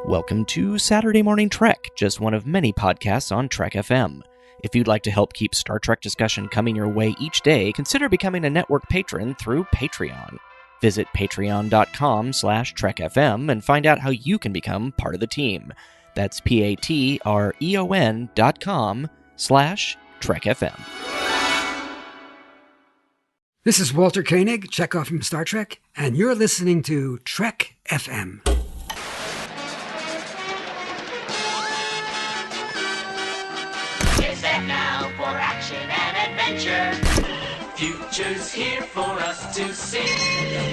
Welcome to Saturday Morning Trek, just one of many podcasts on Trek FM. If you'd like to help keep Star Trek discussion coming your way each day, consider becoming a network patron through Patreon. Visit patreon.com/trekfm and find out how you can become part of the team. That's patreon.com/trekfm. This is Walter Koenig, Chekhov from Star Trek, and you're listening to Trek FM. Get set now for action and adventure. Future's here for us to see.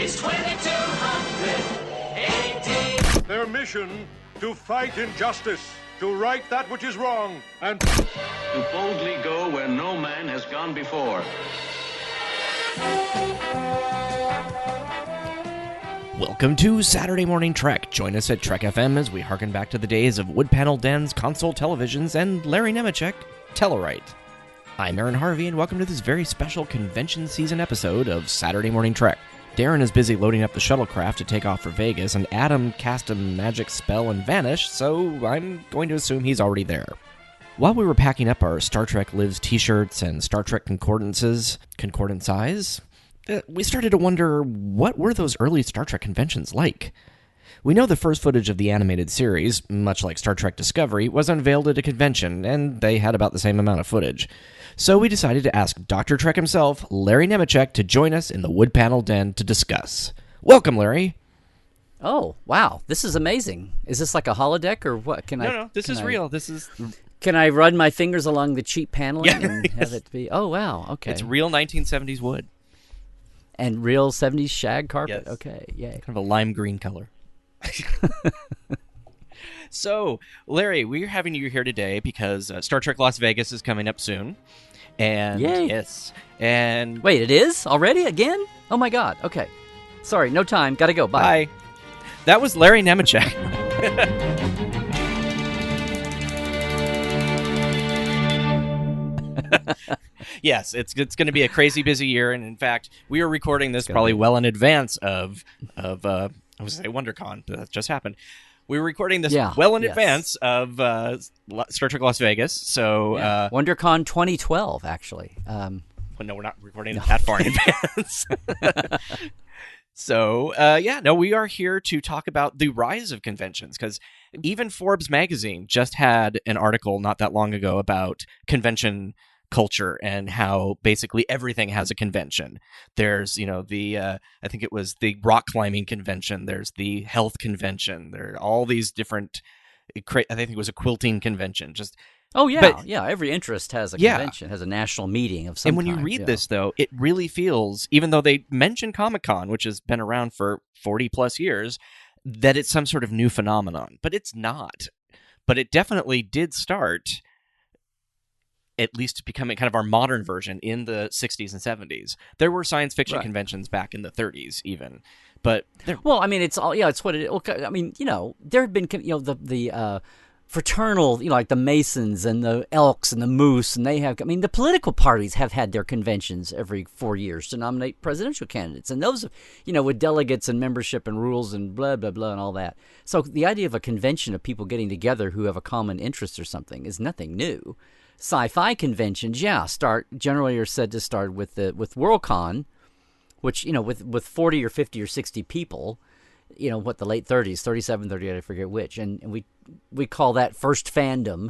It's 2200 AD. Their mission to fight injustice, to right that which is wrong, and to boldly go where no man has gone before. Welcome to Saturday Morning Trek. Join us at Trek FM as we harken back to the days of wood panel dens, console televisions, and Larry Nemecek, Tellarite. I'm Aaron Harvey, and welcome to this very special convention season episode of Saturday Morning Trek. Darren is busy loading up the shuttlecraft to take off for Vegas, and Adam cast a magic spell and vanished, so I'm going to assume he's already there. While we were packing up our Star Trek Lives t-shirts and Star Trek concordances, we started to wonder, what were those early Star Trek conventions like? We know the first footage of the animated series, much like Star Trek Discovery, was unveiled at a convention, and they had about the same amount of footage. So we decided to ask Dr. Trek himself, Larry Nemecek, to join us in the wood panel den to discuss. Welcome, Larry. Oh, wow. This is amazing. Is this like a holodeck or what? No, this is real. Can I run my fingers along the cheap paneling and yes. have it be... Oh, wow. Okay. It's real 1970s wood. And real 70s shag carpet. Yes. Okay, yay. Kind of a lime green color. So, Larry, we're having you here today because Star Trek Las Vegas is coming up soon. And Yay. yes. And Wait, it is? Already? Again? Oh, my God. Okay. Sorry, no time. Gotta go. Bye. Bye. That was Larry Nemecek. Yes, it's going to be a crazy busy year, and in fact, we are recording this probably well in advance of I was going to say WonderCon, but that just happened. We were recording this well in advance of Star Trek Las Vegas, so WonderCon 2012, actually. Well, no, we're not recording it that far in advance. So, we are here to talk about the rise of conventions, because even Forbes magazine just had an article not that long ago about convention culture and how basically everything has a convention. There's, I think it was the rock climbing convention. There's the health convention. There are all these different, I think it was a quilting convention. Every interest has a convention, has a national meeting of some kind. And when kind, you read this, though, it really feels, even though they mention Comic-Con, which has been around for 40 plus years, that it's some sort of new phenomenon. But it's not. But it definitely did start, at least becoming kind of our modern version, in the 60s and 70s. There were science fiction conventions back in the 30s even. But well, I mean, it's all it's what it is. I mean, there have been the fraternal, like the Masons and the Elks and the Moose, and the political parties have had their conventions every 4 years to nominate presidential candidates, and those, with delegates and membership and rules and blah blah blah and all that. So the idea of a convention of people getting together who have a common interest or something is nothing new. Sci-fi conventions, generally are said to start with Worldcon, which with 40 or 50 or 60 people, the late 30s, 37, 38, I forget which, and we call that first fandom.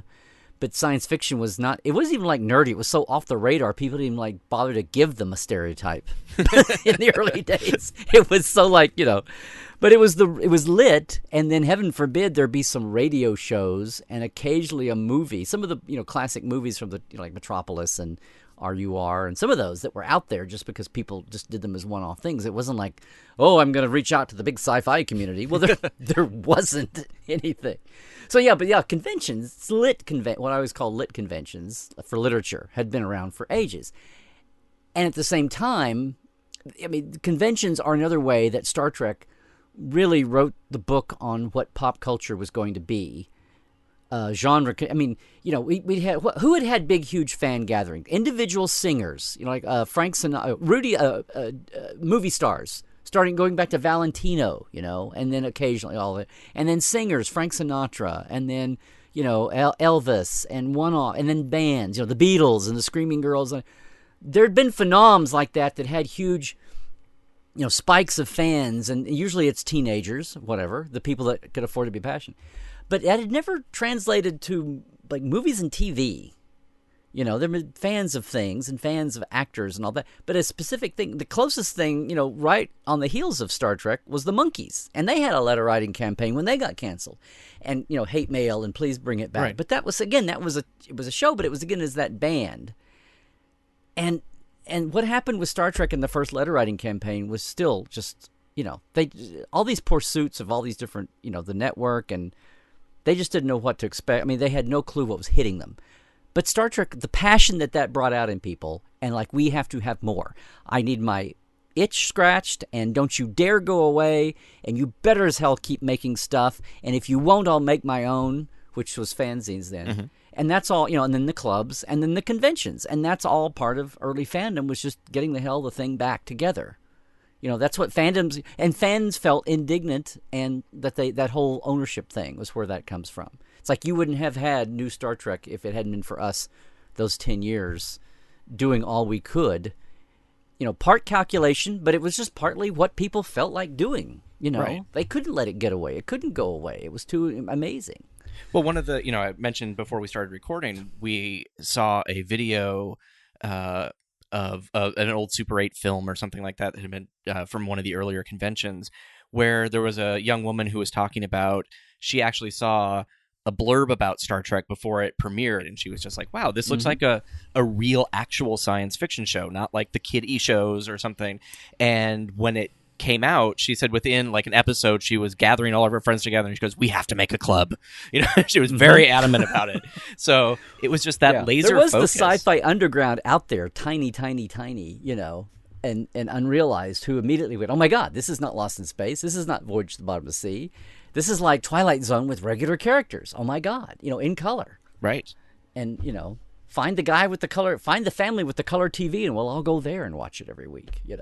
But science fiction was not. It wasn't even like nerdy. It was so off the radar. People didn't even bother to give them a stereotype in the early days. It was so but it was lit, and then heaven forbid there be some radio shows and occasionally a movie. Some of the classic movies from the like Metropolis and RUR and some of those that were out there just because people just did them as one-off things. It wasn't like, oh, I'm going to reach out to the big sci-fi community. Well, there wasn't anything. So conventions, what I always call lit conventions for literature, had been around for ages. And at the same time, conventions are another way that Star Trek really wrote the book on what pop culture was going to be. Genre. We had who had big, huge fan gatherings. Individual singers, like Frank Sinatra, Rudy, movie stars, going back to Valentino, and then occasionally all of it. And then singers, Frank Sinatra, and then, Elvis, and one-off, and then bands, the Beatles and the Screaming Girls. There'd been phenoms like that had huge, spikes of fans, and usually it's teenagers, whatever, the people that could afford to be passionate. But that had never translated to, like, movies and TV. There were fans of things and fans of actors and all that. But a specific thing, the closest thing, right on the heels of Star Trek was the Monkees. And they had a letter writing campaign when they got canceled. And, hate mail and please bring it back. Right. But that was, again, it was a show, but it was, again, as that band. And what happened with Star Trek in the first letter writing campaign was still just, all these pursuits of all these different, the network, and they just didn't know what to expect. I mean, they had no clue what was hitting them. But Star Trek, the passion that brought out in people, and like, we have to have more. I need my itch scratched, and don't you dare go away, and you better as hell keep making stuff, and if you won't, I'll make my own, which was fanzines then. Mm-hmm. And that's all, and then the clubs, and then the conventions, and that's all part of early fandom, was just getting the thing back together. That's what fandoms, and fans felt indignant, and that whole ownership thing was where that comes from. It's like, you wouldn't have had new Star Trek if it hadn't been for us those 10 years doing all we could. Part calculation, but it was just partly what people felt like doing. Right. They couldn't let it get away. It couldn't go away. It was too amazing. Well, one of the, I mentioned before we started recording, we saw a video of an old Super 8 film or something like that had been from one of the earlier conventions, where there was a young woman who was talking about, she actually saw a blurb about Star Trek before it premiered, and she was just like, wow, this looks like a real actual science fiction show, not like the kiddie shows or something. And when it came out, she said within like an episode, she was gathering all of her friends together, and she goes, we have to make a club. She was very adamant about it. So it was just that laser there was focus. The sci-fi underground out there, tiny, and unrealized, who immediately went, oh my God, this is not Lost in Space. This is not Voyage to the Bottom of the Sea. This is like Twilight Zone with regular characters. Oh my God, in color. Right. And, find the guy with the color, find the family with the color TV, and we'll all go there and watch it every week, In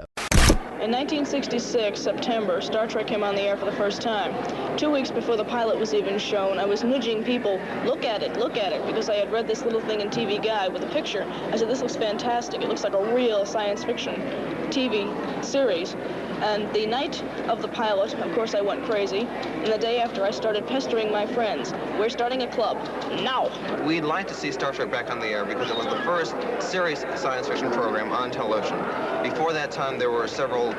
1966, September, Star Trek came on the air for the first time. 2 weeks before the pilot was even shown, I was nudging people, look at it, because I had read this little thing in TV Guide with a picture. I said, this looks fantastic. It looks like a real science fiction TV series. And the night of the pilot, of course, I went crazy. And the day after, I started pestering my friends. We're starting a club. Now! We'd like to see Star Trek back on the air because it was the first serious science fiction program on television. Before that time, there were several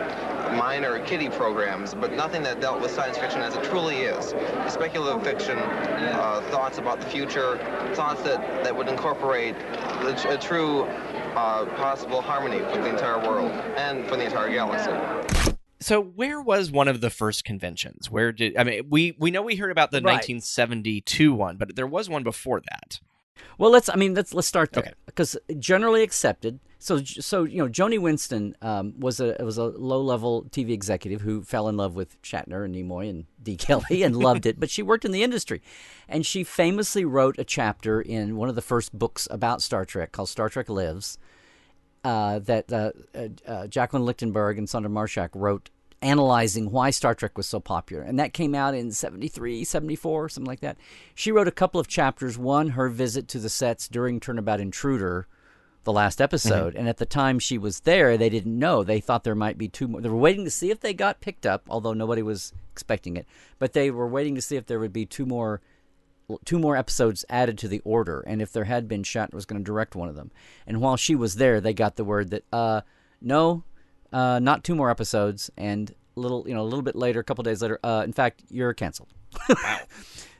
minor kiddie programs, but nothing that dealt with science fiction as it truly is. Speculative fiction, thoughts about the future, thoughts that would incorporate a true possible harmony for the entire world and for the entire galaxy. So where was one of the first conventions? Where did, we know we heard about the 1972 one, but there was one before that. Well, let's start there. Okay. Because generally accepted. So Joni Winston was a low-level TV executive who fell in love with Shatner and Nimoy and D. Kelly and loved it, but she worked in the industry. And she famously wrote a chapter in one of the first books about Star Trek called Star Trek Lives that Jacqueline Lichtenberg and Sandra Marshak wrote, analyzing why Star Trek was so popular. And that came out in 73, 74, something like that. She wrote a couple of chapters. One, her visit to the sets during Turnabout Intruder, the last episode. Mm-hmm. And at the time she was there, they didn't know. They thought there might be two more. They were waiting to see if they got picked up, although nobody was expecting it. But they were waiting to see if there would be two more episodes added to the order. And if there had been, Shatner was going to direct one of them. And while she was there, they got the word that, no, not two more episodes. And a little bit later, a couple days later, in fact, you're canceled. Wow.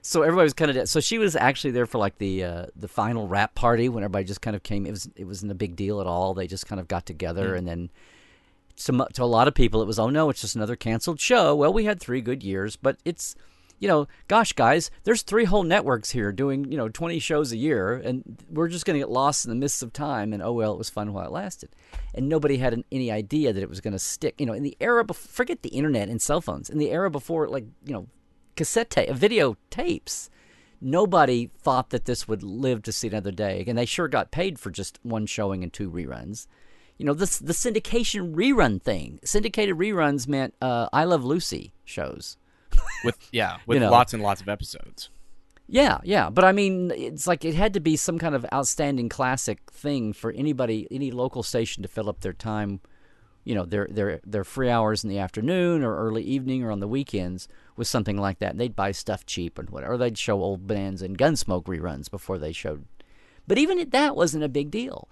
So everybody was kind of dead. So she was actually there for like the final wrap party when everybody just kind of came. It wasn't a big deal at all. They just kind of got together, and then to a lot of people it was, oh no, it's just another canceled show. Well, we had 3 good years, but it's, gosh, guys, there's 3 whole networks here doing 20 shows a year, and we're just going to get lost in the mists of time. And oh well, it was fun while it lasted, and nobody had any idea that it was going to stick. In the era forget the internet and cell phones. In the era before, video tapes, nobody thought that this would live to see another day. And they sure got paid for just one showing and 2 reruns. the syndication rerun thing. Syndicated reruns meant I Love Lucy shows. with lots and lots of episodes. Yeah, but I mean, it's like it had to be some kind of outstanding classic thing for any local station to fill up their time, their free hours in the afternoon or early evening or on the weekends with something like that. And they'd buy stuff cheap and whatever. Or they'd show old bands and Gunsmoke reruns before they showed. But even that wasn't a big deal.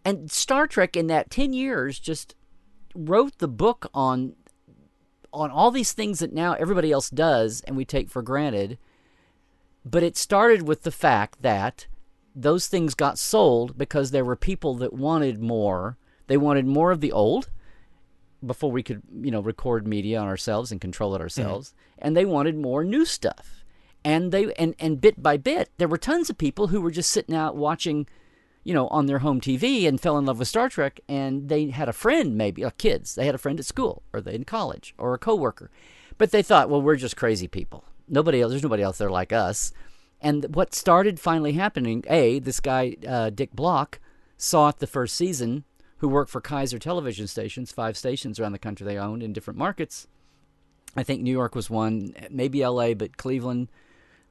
And Star Trek in that 10 years just wrote the book on all these things that now everybody else does and we take for granted. But it started with the fact that those things got sold because there were people that wanted more. They wanted more of the old before we could, record media on ourselves and control it ourselves. Mm-hmm. And they wanted more new stuff. And and bit by bit, there were tons of people who were just sitting out watching, on their home TV and fell in love with Star Trek. And they had a friend, maybe, kids. They had a friend at school or they in college or a coworker. But they thought, well, we're just crazy people. There's nobody else there like us. And what started finally happening, this guy, Dick Block, saw it the first season, who worked for Kaiser television stations, 5 stations around the country they owned in different markets. I think New York was one, maybe L.A., but Cleveland.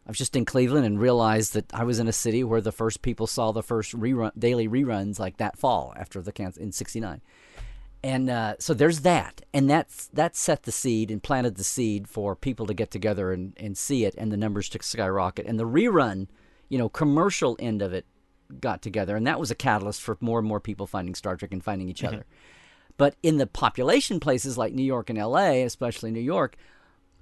I was just in Cleveland and realized that I was in a city where the first people saw the first daily reruns like that fall after the cancel in 1969. And so there's that. And that set the seed and planted the seed for people to get together and see it, and the numbers to skyrocket. And the rerun, commercial end of it got together. And that was a catalyst for more and more people finding Star Trek and finding each other. But in the population places like New York and L.A., especially New York,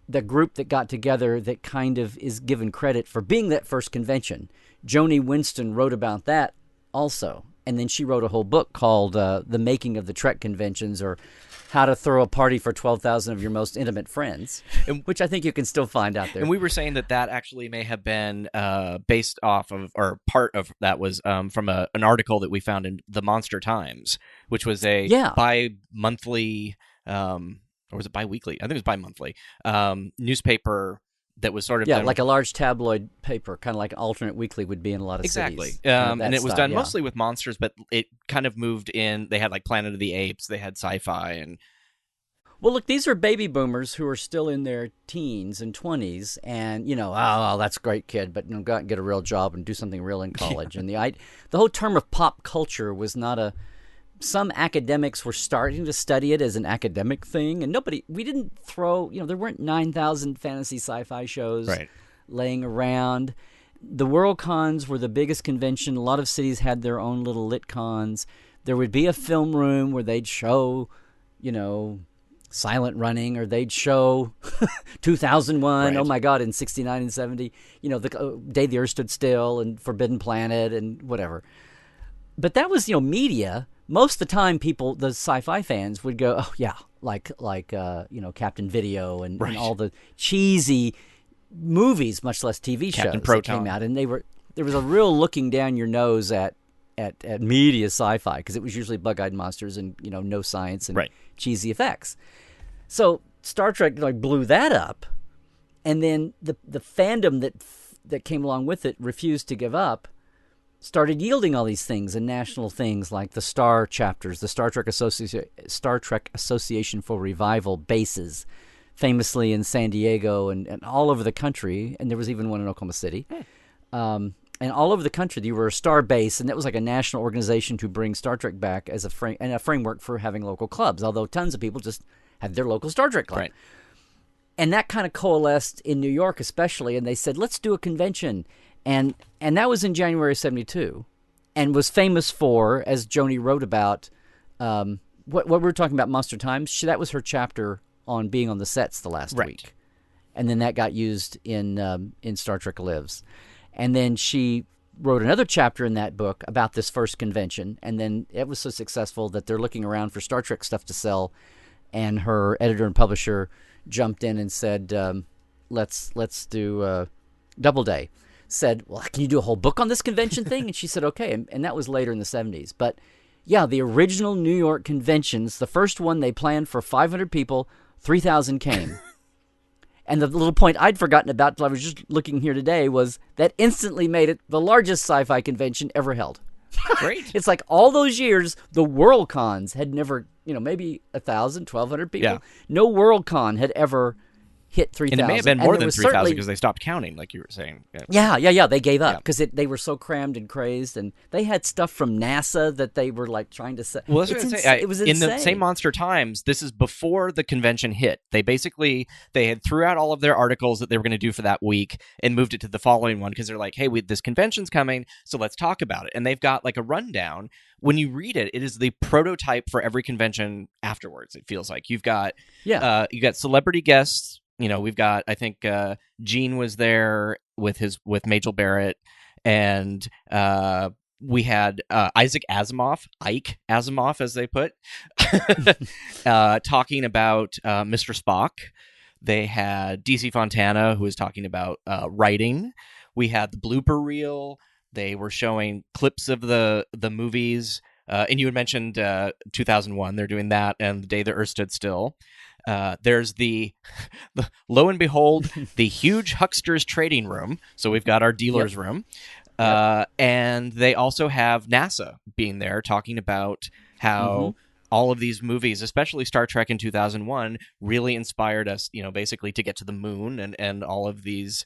the group that got together that kind of is given credit for being that first convention, Joni Winston wrote about that also. And then she wrote a whole book called The Making of the Trek Conventions, or How to Throw a Party for 12,000 of Your Most Intimate Friends, which I think you can still find out there. And we were saying that actually may have been based off of, or part of that was from an article that we found in the Monster Times, which was a bi-monthly, or was it bi-weekly? I think it was bi-monthly, newspaper that was sort of done, like a large tabloid paper, kind of like an alternate weekly would be in a lot of cities. And it was done mostly with monsters, but it kind of moved in. They had like Planet of the Apes, they had sci-fi, and well, look, these are baby boomers who are still in their teens and 20s, and that's great, kid, but go out and get a real job and do something real in college. And the whole term of pop culture was not some academics were starting to study it as an academic thing, and we didn't throw, there weren't 9,000 fantasy sci-fi shows laying around. The World Cons were the biggest convention. A lot of cities had their own little lit cons. There would be a film room where they'd show, Silent Running, or they'd show 2001, oh my God, in 69 and 70, the Day the Earth Stood Still and Forbidden Planet and whatever. But that was, media. Most of the time, the sci-fi fans would go, oh yeah, like Captain Video and all the cheesy movies, much less TV shows that came out, and there was a real looking down your nose at media sci-fi, because it was usually bug-eyed monsters and no science and cheesy effects. So Star Trek blew that up, and then the fandom that came along with it refused to give up. Started yielding all these things and national things like the Star chapters, the Star Trek Association for Revival bases, famously in San Diego and all over the country. And there was even one in Oklahoma City. And all over the country, you were a star base, and that was like a national organization to bring Star Trek back as a framework for having local clubs, although tons of people just had their local Star Trek club. Right. And that kind of coalesced in New York especially, and they said, let's do a convention. And that was in January of 1972, and was famous for, as Joni wrote about, what we were talking about, Monster Times. That was her chapter on being on the sets the last week, and then that got used in Star Trek Lives, and then she wrote another chapter in that book about this first convention, and then it was so successful that they're looking around for Star Trek stuff to sell, and her editor and publisher jumped in and said, let's do Doubleday. Said, well, can you do a whole book on this convention thing? And she said, okay. And that was later in the 1970s. But yeah, the original New York conventions, the first one they planned for 500 people, 3,000 came. And the little point I'd forgotten about till I was just looking here today was that instantly made it the largest sci-fi convention ever held. Great. It's like all those years, the World Cons had never, maybe 1,000, 1,200 people. Yeah. No World Con had ever hit 3,000. And it may have been more there than was 3,000 certainly- because they stopped counting, like you were saying. Yeah. They gave up Yeah. because they were so crammed and crazed, and they had stuff from NASA that they were like trying to say. Well, that's what I was gonna say. It was in insane. the same Monster Times, this is before the convention hit. They had threw out all of their articles that they were going to do for that week and moved it to the following one because they're like, hey, this convention's coming, so let's talk about it. And they've got like a rundown. When you read it, it is the prototype for every convention afterwards. It feels like you've got you got celebrity guests. We've got, I think Gene was there with Majel Barrett, and we had Isaac Asimov, Ike Asimov, as they put, talking about Mr. Spock. They had DC Fontana, who was talking about writing. We had the blooper reel. They were showing clips of the movies. And you had mentioned 2001. They're doing that, and The Day the Earth Stood Still. There's the lo and behold, the huge hucksters trading room. So we've got our dealer's room. And they also have NASA being there talking about how all of these movies, especially Star Trek in 2001, really inspired us, basically to get to the moon, and all of these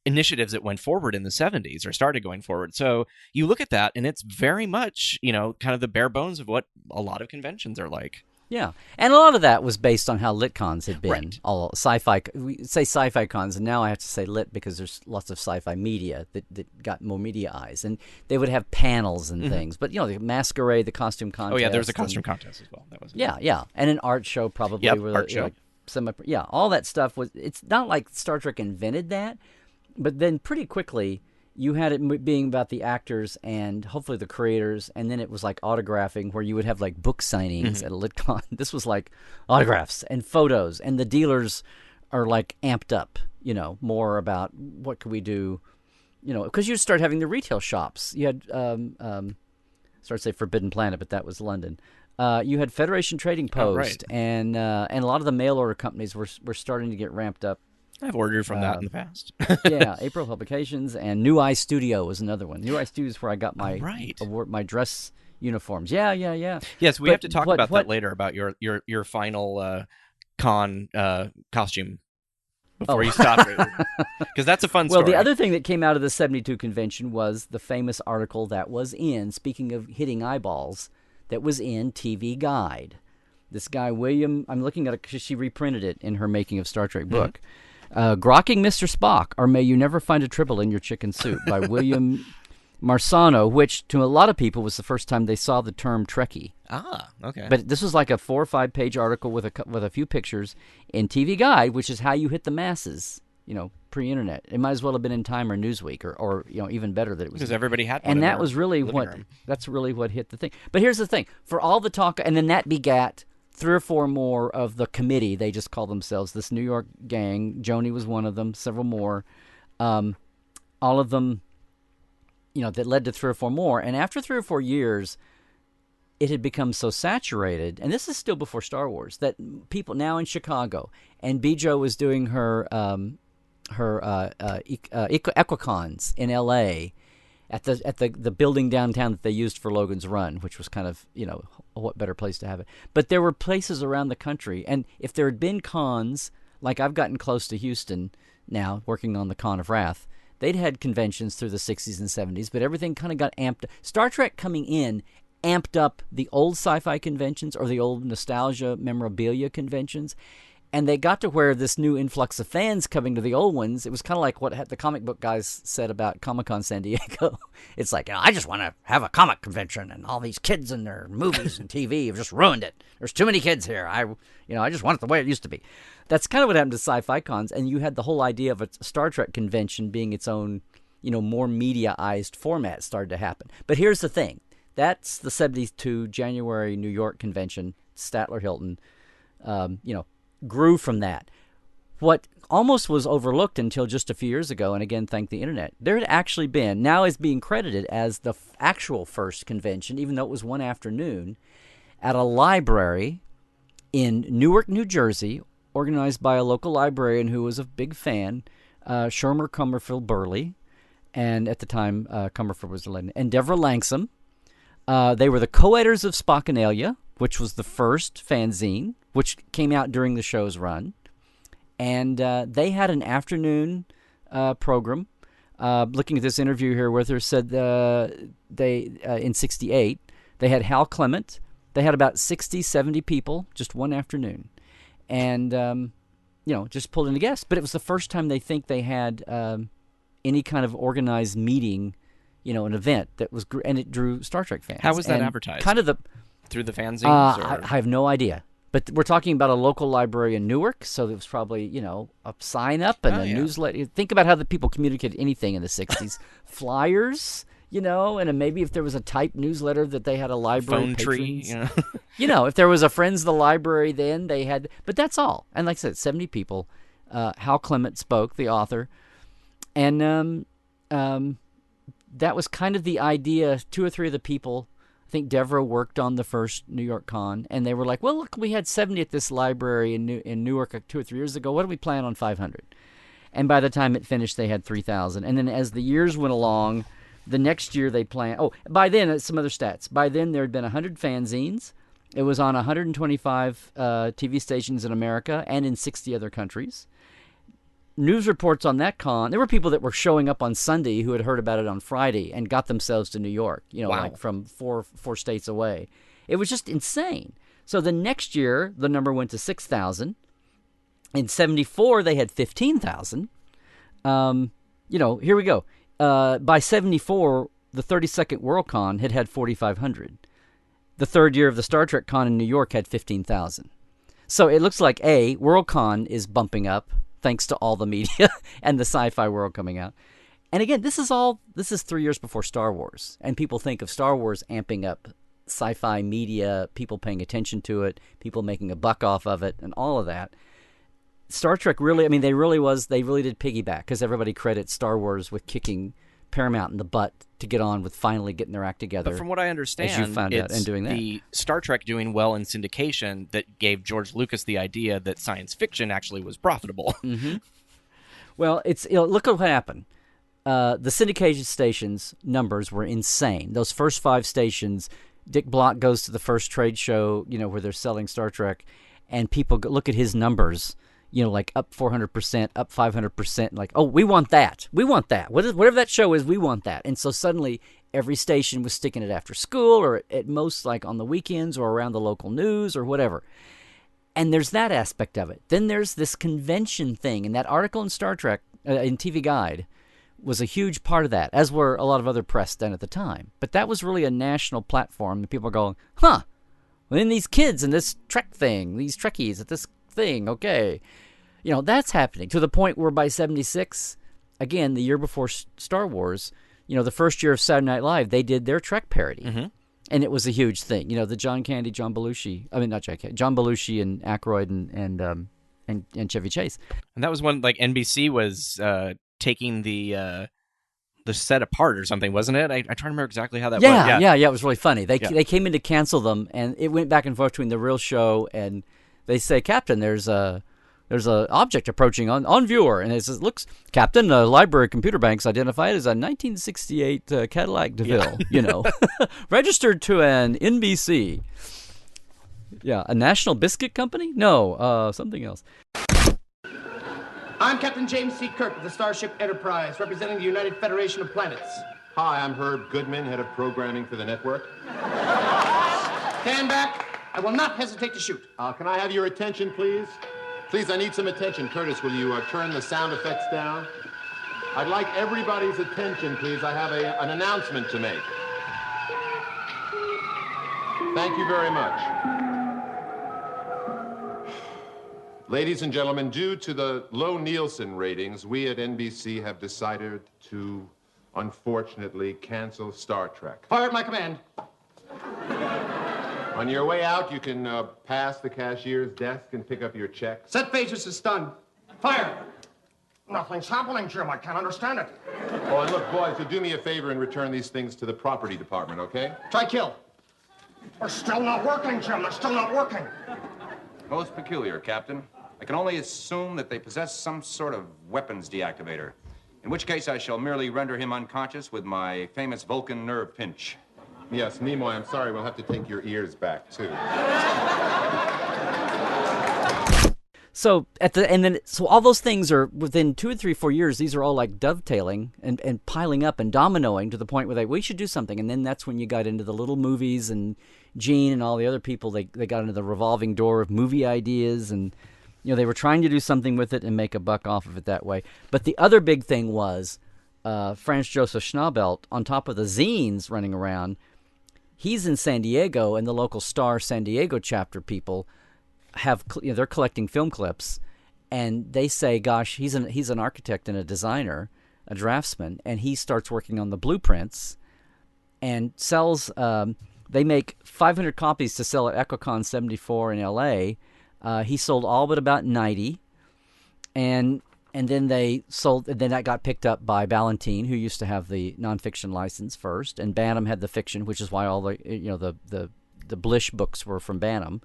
initiatives that went forward in the 70s or started going forward. So you look at that, and it's very much, kind of the bare bones of what a lot of conventions are like. Yeah, and a lot of that was based on how lit cons had been. Right. All sci-fi, we say sci-fi cons, and now I have to say lit because there's lots of sci-fi media that got more media eyes, and they would have panels and things. But the masquerade, the costume contest. Oh yeah, there was a costume contest as well. That was Yeah, and an art show probably. Yep, where art show. All that stuff was. It's not like Star Trek invented that, but then pretty quickly you had it being about the actors and hopefully the creators, and then it was like autographing, where you would have like book signings at a LitCon. This was like autographs and photos, and the dealers are like amped up, more about what could we do, because you start having the retail shops. You had, start to say Forbidden Planet, but that was London. You had Federation Trading Post, and a lot of the mail order companies were starting to get ramped up. I've ordered from that in the past. Yeah, April Publications, and New Eye Studio was another one. New Eye Studio is where I got my award, my dress uniforms. Yeah. Yes, we have to talk about that later, about your final con costume before you stop it, because that's a fun story. Well, the other thing that came out of the 72 convention was the famous article that was in, speaking of hitting eyeballs, that was in TV Guide. This guy, William, I'm looking at it because she reprinted it in her Making of Star Trek book. Grokking Mr. Spock, or May You Never Find a Tribble in Your Chicken Soup, by William Marsano, which to a lot of people was the first time they saw the term Trekkie. Ah, okay. But this was like a 4 or 5 page article with a few pictures in TV Guide, which is how you hit the masses, pre-internet. It might as well have been in Time or Newsweek, or even better that it was, because everybody had one. And in that their was really living room. that's really what hit the thing. But here's the thing: for all the talk, and then that begat 3 or 4 more of the committee. They just call themselves this New York gang. Joni was one of them. Several more, all of them, that led to 3 or 4 more. And after 3 or 4 years, it had become so saturated. And this is still before Star Wars, that people now in Chicago, and Bijo was doing her Equicons in L.A. at the building downtown that they used for Logan's Run, which was kind of, what better place to have it. But there were places around the country, and if there had been cons, like I've gotten close to Houston now, working on the Con of Wrath, they'd had conventions through the 60s and 70s, but everything kind of got amped. Star Trek coming in amped up the old sci-fi conventions or the old nostalgia memorabilia conventions, and they got to where this new influx of fans coming to the old ones, it was kind of like what the comic book guys said about Comic-Con San Diego. It's like, I just want to have a comic convention, and all these kids and their movies and TV have just ruined it. There's too many kids here. I just want it the way it used to be. That's kind of what happened to sci-fi cons, and you had the whole idea of a Star Trek convention being its own, more media-ized format started to happen. But here's the thing. That's the 72 January New York convention, Statler Hilton, grew from that. What almost was overlooked until just a few years ago, and again, thank the internet, there had actually been, now is being credited as the actual first convention, even though it was one afternoon, at a library in Newark, New Jersey, organized by a local librarian who was a big fan, Shermer Comerfield Burley, and at the time, Comerford was the lead, and Deborah Langsam. They were the co-editors of Spockanalia, which was the first fanzine, which came out during the show's run. And they had an afternoon program. Looking at this interview here with her, said they in 68, they had Hal Clement. They had about 60, 70 people, just one afternoon. And, just pulled in a guest. But it was the first time they think they had any kind of organized meeting, an event that was, and it drew Star Trek fans. How was that and advertised? Kind of through the fanzines? I have no idea. But we're talking about a local library in Newark, so it was probably, a sign-up and newsletter. Think about how the people communicated anything in the 60s. Flyers, and maybe if there was a typed newsletter that they had a library. Phone tree, if there was a Friends of the Library then, they had. But that's all. And like I said, 70 people. Hal Clement spoke, the author. And that was kind of the idea. 2 or 3 of the people, I think Deborah worked on the first New York Con, and they were like, well, look, we had 70 at this library in Newark 2 or 3 years ago. What do we plan on 500? And by the time it finished, they had 3,000. And then as the years went along, the next year they planned. Oh, by then, some other stats. By then, there had been 100 fanzines. It was on 125 TV stations in America and in 60 other countries. News reports on that con, there were people that were showing up on Sunday who had heard about it on Friday and got themselves to New York, like from four states away. It was just insane. So the next year, the number went to 6,000. In 74, they had 15,000. Here we go. By 74, the 32nd Worldcon had 4,500. The third year of the Star Trek Con in New York had 15,000. So it looks like, Worldcon is bumping up, thanks to all the media and the sci-fi world coming out. And again, this is 3 years before Star Wars. And people think of Star Wars amping up sci-fi media, people paying attention to it, people making a buck off of it, and all of that. Star Trek really, they really did piggyback, because everybody credits Star Wars with kicking Paramount in the butt to get on with finally getting their act together. But from what I understand, as you found out, and doing that. The Star Trek doing well in syndication that gave George Lucas the idea that science fiction actually was profitable. Mm-hmm. Well, look at what happened. The syndication stations' numbers were insane. Those first 5 stations, Dick Block goes to the first trade show, where they're selling Star Trek, and people look at his numbers. Like up 400%, up 500%, like, oh, we want that. We want that. Whatever that show is, we want that. And so suddenly every station was sticking it after school or at most like on the weekends or around the local news or whatever. And there's that aspect of it. Then there's this convention thing. And that article in Star Trek, in TV Guide, was a huge part of that, as were a lot of other press then at the time. But that was really a national platform. And people are going, well, then these kids and this Trek thing, these Trekkies at this thing, okay. That's happening to the point where by 76, again, the year before Star Wars, the first year of Saturday Night Live, they did their Trek parody. Mm-hmm. And it was a huge thing. The John Belushi and Aykroyd and Chevy Chase. And that was when like NBC was taking the set apart or something, wasn't it? I try to remember exactly how that was. Yeah, it was really funny. They came in to cancel them, and it went back and forth between the real show and they say, Captain, there's a object approaching on viewer, and it says, "Looks, Captain, library computer banks identified as a 1968 Cadillac DeVille, registered to an NBC. Yeah, a National Biscuit Company? No, something else." I'm Captain James C. Kirk of the Starship Enterprise, representing the United Federation of Planets. Hi, I'm Herb Goodman, head of programming for the network. Stand back. I will not hesitate to shoot. Can I have your attention, please? Please, I need some attention. Curtis, will you turn the sound effects down? I'd like everybody's attention, please. I have an announcement to make. Thank you very much. Ladies and gentlemen, due to the low Nielsen ratings, we at NBC have decided to, unfortunately, cancel Star Trek. Fire at my command. On your way out, you can pass the cashier's desk and pick up your check. Set Phaedrus is stunned. Fire! Nothing's happening, Jim. I can't understand it. Oh, and look, boys, you'll do me a favor and return these things to the property department, okay? Try kill. They're still not working, Jim. They're still not working. Most peculiar, Captain. I can only assume that they possess some sort of weapons deactivator. In which case I shall merely render him unconscious with my famous Vulcan nerve pinch. Yes, Nimoy, I'm sorry. We'll have to take your ears back, too. So so all those things are within 2 or 3, 4 years. These are all like dovetailing and piling up and dominoing to the point where we should do something. And then that's when you got into the little movies, and Gene and all the other people. They got into the revolving door of movie ideas, and they were trying to do something with it and make a buck off of it that way. But the other big thing was Franz Josef Schnabelt, on top of the zines running around. He's in San Diego, and the local Star San Diego chapter people they're collecting film clips, and they say, gosh, he's an architect and a designer, a draftsman, and he starts working on the blueprints and sells. They make 500 copies to sell at EchoCon 74 in L.A. He sold all but about 90, and then then that got picked up by Ballantine, who used to have the nonfiction license first, and Bantam had the fiction, which is why all the the Blish books were from Bantam.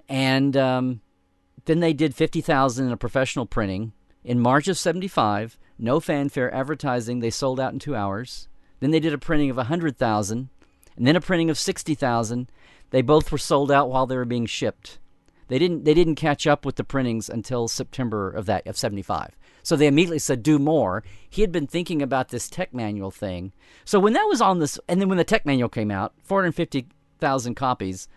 And then they did 50,000 in a professional printing. In March of 75, no fanfare advertising, they sold out in 2 hours. Then they did a printing of 100,000, and then a printing of 60,000. They both were sold out while they were being shipped. They didn't catch up with the printings until September of 75. So they immediately said, do more. He had been thinking about this tech manual thing. So when that was on this, and then when the tech manual came out, 450,000 copies,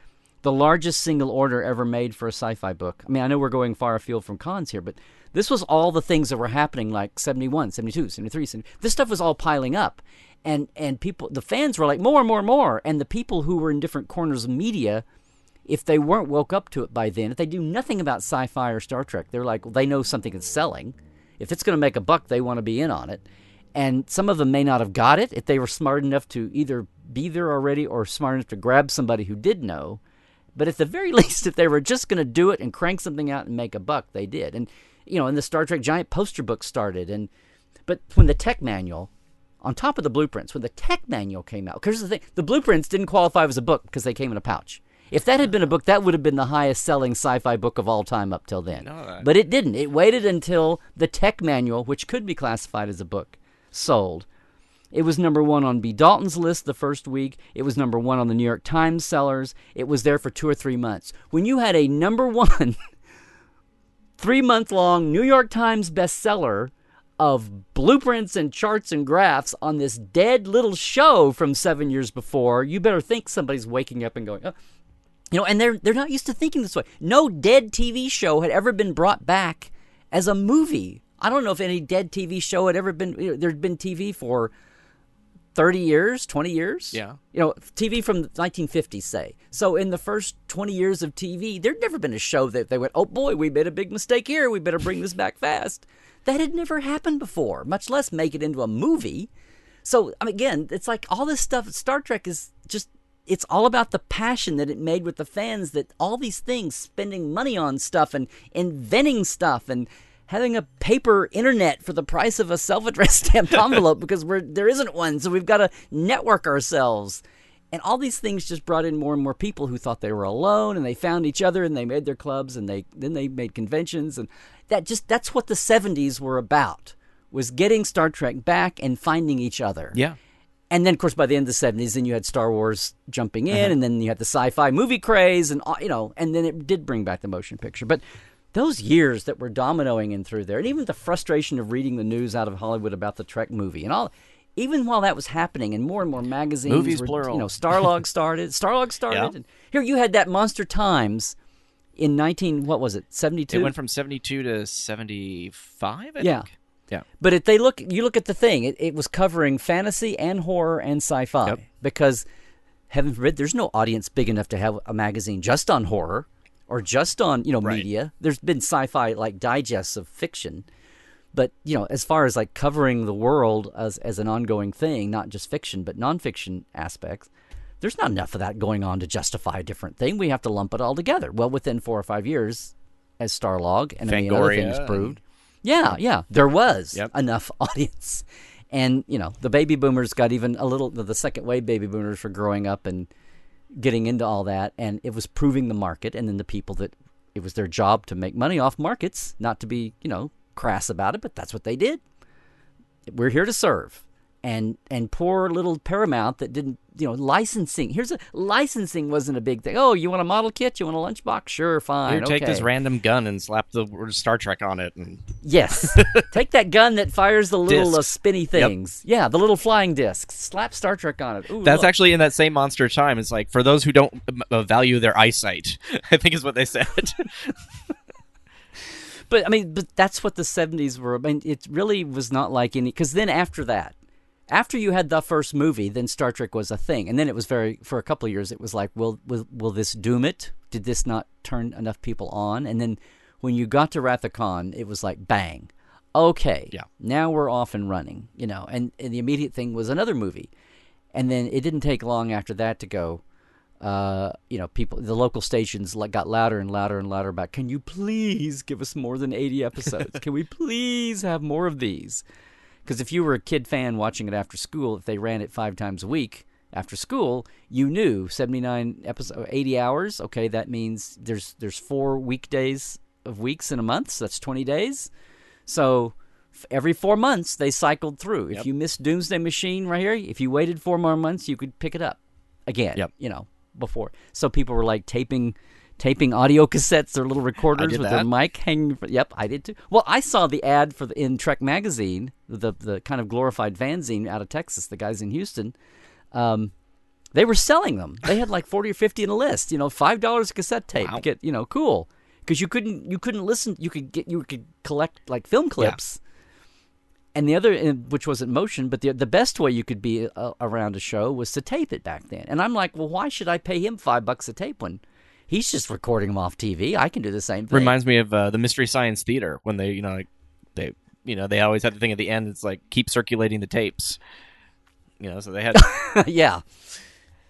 the largest single order ever made for a sci-fi book. I mean, I know we're going far afield from cons here, but this was all the things that were happening, like 71, 72, 73, 70. This stuff was all piling up. And people, the fans were like, more and more and more. And the people who were in different corners of media, if they weren't woke up to it by then, if they do nothing about sci-fi or Star Trek, they're like, well, they know something is selling. If it's going to make a buck, they want to be in on it. And some of them may not have got it if they were smart enough to either be there already or smart enough to grab somebody who did know. But at the very least, if they were just going to do it and crank something out and make a buck, they did. And, and the Star Trek giant poster book started. But when the tech manual, on top of the blueprints, when the tech manual came out, because the thing, the blueprints didn't qualify as a book because they came in a pouch. If that had been a book, that would have been the highest selling sci-fi book of all time up till then. But it didn't. It waited until the tech manual, which could be classified as a book, sold. It was number 1 on B. Dalton's list the first week. It was number 1 on the New York Times sellers. It was there for 2 or 3 months. When you had a number 1 3-month-long New York Times bestseller of blueprints and charts and graphs on this dead little show from 7 years before, you better think somebody's waking up and going, oh. And they're not used to thinking this way. No dead TV show had ever been brought back as a movie. I don't know if any dead TV show had ever been, there'd been TV for 30 years, 20 years? Yeah. TV from the 1950s, say. So in the first 20 years of TV, there'd never been a show that they went, oh boy, we made a big mistake here. We better bring this back fast. That had never happened before, much less make it into a movie. So, again, it's like all this stuff, Star Trek is just, it's all about the passion that it made with the fans, that all these things, spending money on stuff and inventing stuff and having a paper internet for the price of a self-addressed stamped envelope because there isn't one, so we've got to network ourselves. And all these things just brought in more and more people who thought they were alone, and they found each other, and they made their clubs, and then they made conventions, and that's what the 70s were about, was getting Star Trek back and finding each other. Yeah. And then, of course, by the end of the 70s, then you had Star Wars jumping in, and then you had the sci-fi movie craze, and and then it did bring back the motion picture. But those years that were dominoing in through there, and even the frustration of reading the news out of Hollywood about the Trek movie and all, even while that was happening, and more magazines movies were, plural. Starlog started. Yeah. And here you had that Monster Times in 72? It went from 72 to 75, I yeah. think. Yeah. But you look at the thing, it was covering fantasy and horror and sci-fi, because heaven forbid, there's no audience big enough to have a magazine just on horror or just on, media. There's been sci-fi like digests of fiction. But, as far as like covering the world as an ongoing thing, not just fiction, but nonfiction aspects, there's not enough of that going on to justify a different thing. We have to lump it all together. Well, within 4 or 5 years, as Starlog and many other things proved. Yeah, there was enough audience. And, the baby boomers got even a little, the second wave baby boomers were growing up and getting into all that, and it was proving the market, and then the people that it was their job to make money off markets, not to be, crass about it, but that's what they did. we're here to serve. And poor little Paramount that didn't, licensing. Licensing wasn't a big thing. Oh, you want a model kit? You want a lunchbox? Sure, fine. Here, take okay. this random gun and slap the word Star Trek on it. And... Yes. Take that gun that fires the little spinny things. Yep. Yeah, the little flying discs. Slap Star Trek on it. Ooh, that's actually in that same Monster Time. It's like, for those who don't value their eyesight, I think is what they said. But that's what the 70s were. I mean, it really was not like any... Because then after that, after you had the first movie, then Star Trek was a thing. And then it was for a couple of years, it was like, will this doom it? Did this not turn enough people on? And then when you got to Wrath of Khan, it was like, bang. Okay, now we're off and running, And the immediate thing was another movie. And then it didn't take long after that to go, people, the local stations got louder and louder and louder about, can you please give us more than 80 episodes? Can we please have more of these? Because if you were a kid fan watching it after school, if they ran it 5 times a week after school, you knew 79 episodes, 80 hours. Okay, that means there's 4 weekdays of weeks in a month, so that's 20 days. So every 4 months they cycled through. If you missed Doomsday Machine right here, if you waited 4 more months, you could pick it up again. Before. So people were like taping audio cassettes or little recorders with their mic hanging. Yep, I did too. Well, I saw the ad in Trek magazine, the kind of glorified fanzine out of Texas. The guys in Houston, they were selling them. They had like 40 or 50 in a list. $5 a cassette tape. Wow. Get cool, because you couldn't listen. You could collect like film clips. Yeah. And the other, which wasn't motion, but the best way you could be around a show was to tape it back then. And I'm like, well, why should I pay him $5 a tape when he's just recording them off TV? I can do the same thing. Reminds me of the Mystery Science Theater when they they always had the thing at the end. It's like, keep circulating the tapes. So they had yeah.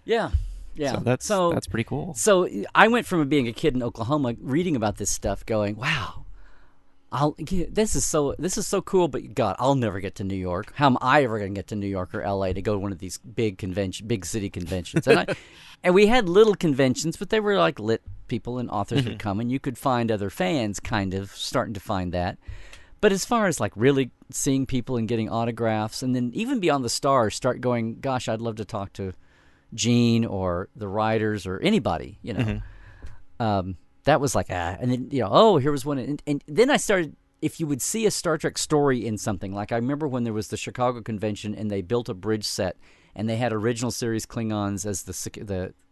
So that's pretty cool. So I went from being a kid in Oklahoma reading about this stuff, going, wow. This is so cool, but God, I'll never get to New York. How am I ever going to get to New York or LA to go to one of these big city conventions? And we had little conventions, but they were like lit people and authors would come, and you could find other fans kind of starting to find that. But as far as like really seeing people and getting autographs, and then even beyond the stars, start going, gosh, I'd love to talk to Gene or the writers or anybody, that was like, and then, here was one. And then I started, if you would see a Star Trek story in something, like I remember when there was the Chicago convention and they built a bridge set and they had original series Klingons as the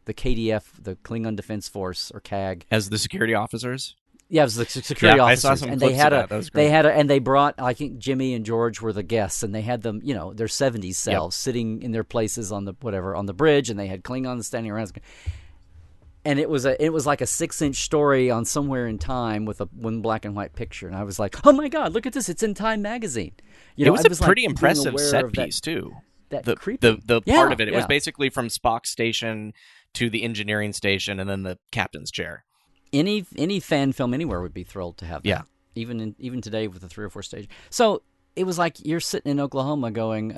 KDF, the Klingon Defense Force, or CAG. As the security officers? Yeah, it was the security officers. I saw some and clips they had of that. That was great. And they brought, I think Jimmy and George were the guests, and they had them, their 70s selves sitting in their places on the bridge, and they had Klingons standing around. And it was like a 6-inch story on Somewhere in Time with one black and white picture, and I was like, "Oh my God, look at this! It's in Time magazine." It was a pretty impressive set piece too. The part of it was basically from Spock's station to the engineering station, and then the captain's chair. Any fan film anywhere would be thrilled to have that. Yeah, even today with the 3 or 4 stage. So it was like you're sitting in Oklahoma going,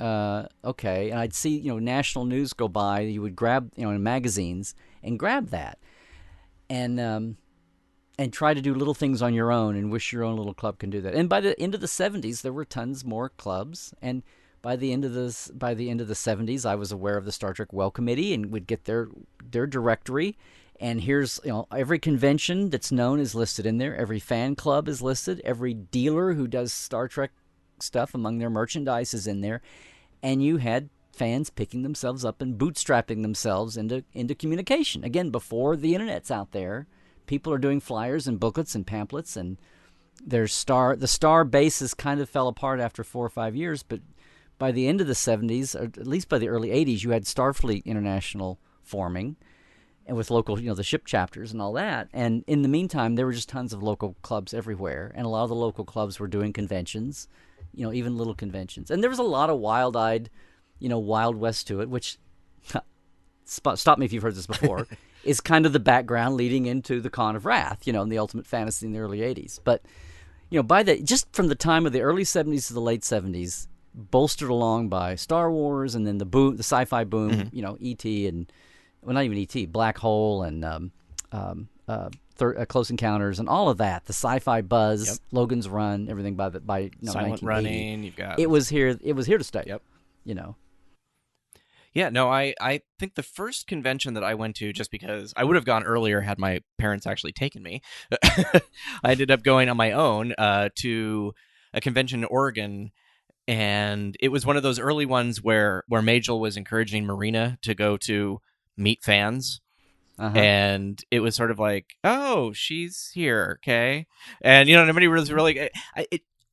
okay, and I'd see national news go by. You would grab in magazines and grab that, and try to do little things on your own and wish your own little club can do that. And by the end of the 70s, there were tons more clubs, and by the end of the 70s, I was aware of the Star Trek Well Committee and would get their directory. And here's every convention that's known is listed in there. Every fan club is listed. Every dealer who does Star Trek stuff among their merchandise is in there, and you had fans picking themselves up and bootstrapping themselves into communication. Again, before the internet's out there, people are doing flyers and booklets and pamphlets, and the star bases kind of fell apart after 4 or 5 years, but by the end of the 70s, or at least by the early 80s, you had Starfleet International forming, and with local, the ship chapters and all that. And in the meantime, there were just tons of local clubs everywhere, and a lot of the local clubs were doing conventions, even little conventions. And there was a lot of wild-eyed, Wild West to it, which, stop me if you've heard this before, is kind of the background leading into the Con of Wrath, in the Ultimate Fantasy in the early 80s. But, just from the time of the early 70s to the late 70s, bolstered along by Star Wars and then the sci-fi boom, E.T. and, well, not even E.T., Black Hole and Close Encounters, and all of that. The sci-fi buzz, Yep. Logan's Run, everything by Silent 1980. Running. You've got It was here to stay. Yep. You know. Yeah, no, I think the first convention that I went to, just because I would have gone earlier had my parents actually taken me, I ended up going on my own to a convention in Oregon, and it was one of those early ones where Majel was encouraging Marina to go to meet fans. And it was sort of like, oh, she's here, okay? And, nobody was really...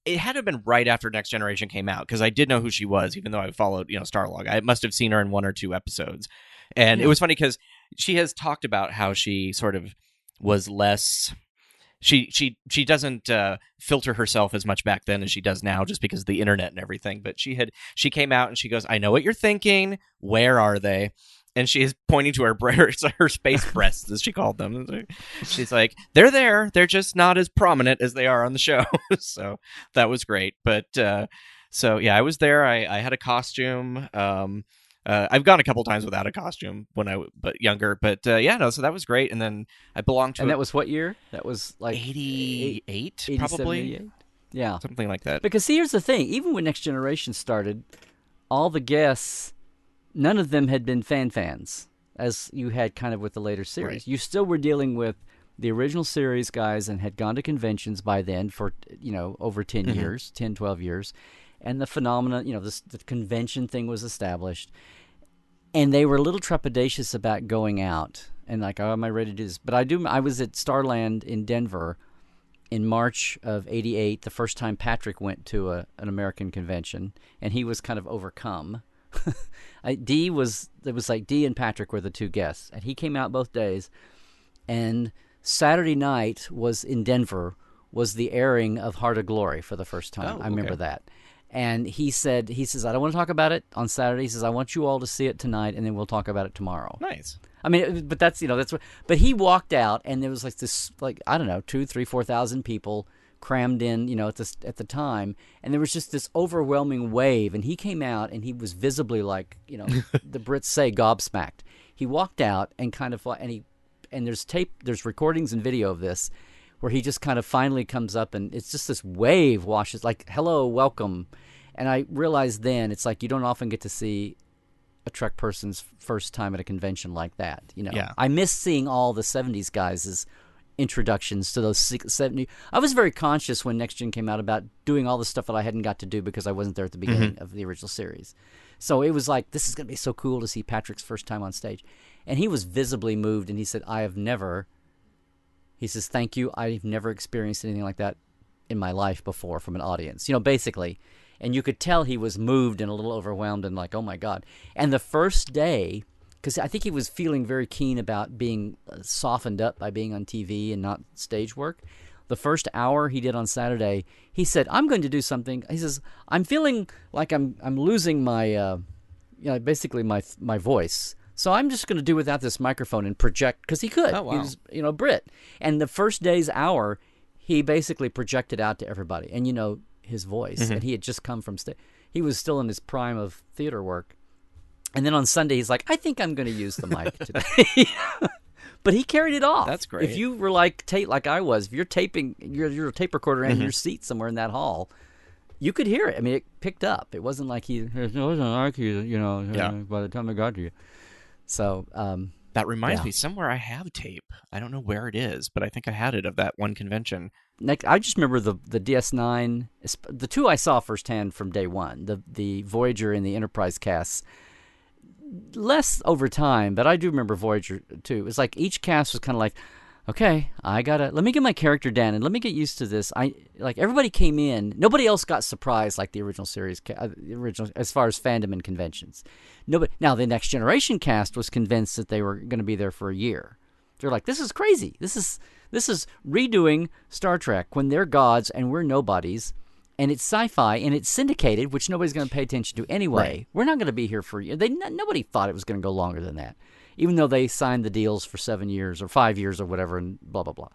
It had to have been right after Next Generation came out, because I did know who she was, even though I followed, Starlog. I must have seen her in 1 or 2 episodes. And it was funny because she has talked about how she sort of was less... She doesn't filter herself as much back then as she does now, just because of the internet and everything. But she came out and she goes, I know what you're thinking. Where are they? And she is pointing to her space breasts, as she called them. She's like, they're there. They're just not as prominent as they are on the show. So that was great. But so, yeah, I was there. I had a costume. I've gone a couple times without a costume but younger. But so that was great. And then I belonged to... And that was what year? That was like... 88, probably? 88? Yeah. Something like that. Because here's the thing. Even when Next Generation started, all the guests... None of them had been fans, as you had kind of with the later series. Right. You still were dealing with the original series guys and had gone to conventions by then for, over 10 years, 10, 12 years. And the phenomena, the convention thing was established. And they were a little trepidatious about going out and like, oh, am I ready to do this? But I was at Starland in Denver in March of 88, the first time Patrick went to an American convention, and he was kind of overcome. Dee and Patrick were the 2 guests, and he came out both days. And Saturday night was in Denver was the airing of Heart of Glory for the first time. I remember that. And he says, I don't want to talk about it on Saturday. He says, I want you all to see it tonight, and then we'll talk about it tomorrow. Nice. I mean, but that's what. But he walked out, and there was like this, like, I don't know, 2,000, 3,000, 4,000 people crammed in, at the time, and there was just this overwhelming wave, and he came out, and he was visibly like, the Brits say, gobsmacked. He walked out and kind of, and there's recordings and video of this, where he just kind of finally comes up, and it's just this wave washes, like, hello, welcome. And I realized then, it's like you don't often get to see a Trek person's first time at a convention like that. Yeah. I miss seeing all the 70s guys' introductions to those 70. I was very conscious when Next Gen came out about doing all the stuff that I hadn't got to do because I wasn't there at the beginning of the original series. So it was like, this is going to be so cool to see Patrick's first time on stage. And he was visibly moved, and he said, he says, thank you. I've never experienced anything like that in my life before from an audience, basically. And you could tell he was moved and a little overwhelmed and like, oh my God. And the first day, because I think he was feeling very keen about being softened up by being on TV and not stage work. The first hour he did on Saturday, he said, I'm going to do something. He says, I'm feeling like I'm losing my, basically my voice. So I'm just going to do without this microphone and project, because he could. Oh, wow. He was, Brit. And the first day's hour, he basically projected out to everybody. And, his voice. And he had just come from stage. He was still in his prime of theater work. And then on Sunday, he's like, I think I'm going to use the mic today. But he carried it off. That's great. If you were like I was, if you're taping, you're a tape recorder in your seat somewhere in that hall, you could hear it. I mean, it picked up. It wasn't like it wasn't like by the time I got to you. So that reminds me, somewhere I have tape. I don't know where it is, but I think I had it of that one convention. I just remember the DS9, the 2 I saw firsthand from day one, the Voyager and the Enterprise casts. Less over time, but I do remember Voyager too. It's like each cast was kind of like, okay, let me get my character down and let me get used to this. Everybody came in, nobody else got surprised like the original series, as far as fandom and conventions. Now the Next Generation cast was convinced that they were going to be there for a year. They're like, this is crazy. This is redoing Star Trek when they're gods and we're nobodies. And it's sci-fi, and it's syndicated, which nobody's going to pay attention to anyway. Right. We're not going to be here for... Nobody thought it was going to go longer than that, even though they signed the deals for 7 years or 5 years or whatever, and blah, blah, blah.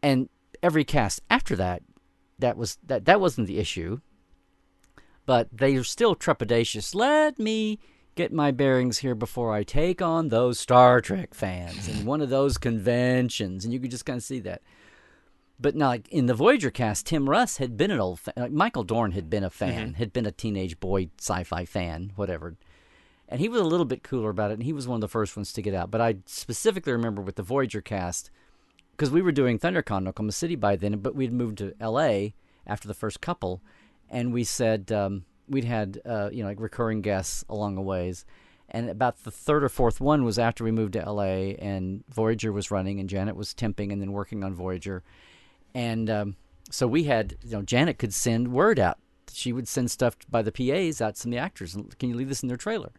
And every cast after that wasn't the issue, but they are still trepidatious. Let me get my bearings here before I take on those Star Trek fans in one of those conventions. And you could just kind of see that. But now, like in the Voyager cast, Tim Russ had been an old fan. Like Michael Dorn had been a fan, had been a teenage boy sci-fi fan, whatever. And he was a little bit cooler about it, and he was one of the first ones to get out. But I specifically remember with the Voyager cast, because we were doing ThunderCon in Oklahoma City by then, but we'd moved to L.A. after the first couple, and we said we'd had like recurring guests along the ways. And about the third or fourth one was after we moved to L.A., and Voyager was running, and Janet was temping and then working on Voyager. And so we had, Janet could send word out. She would send stuff by the PAs out to some of the actors. Can you leave this in their trailer?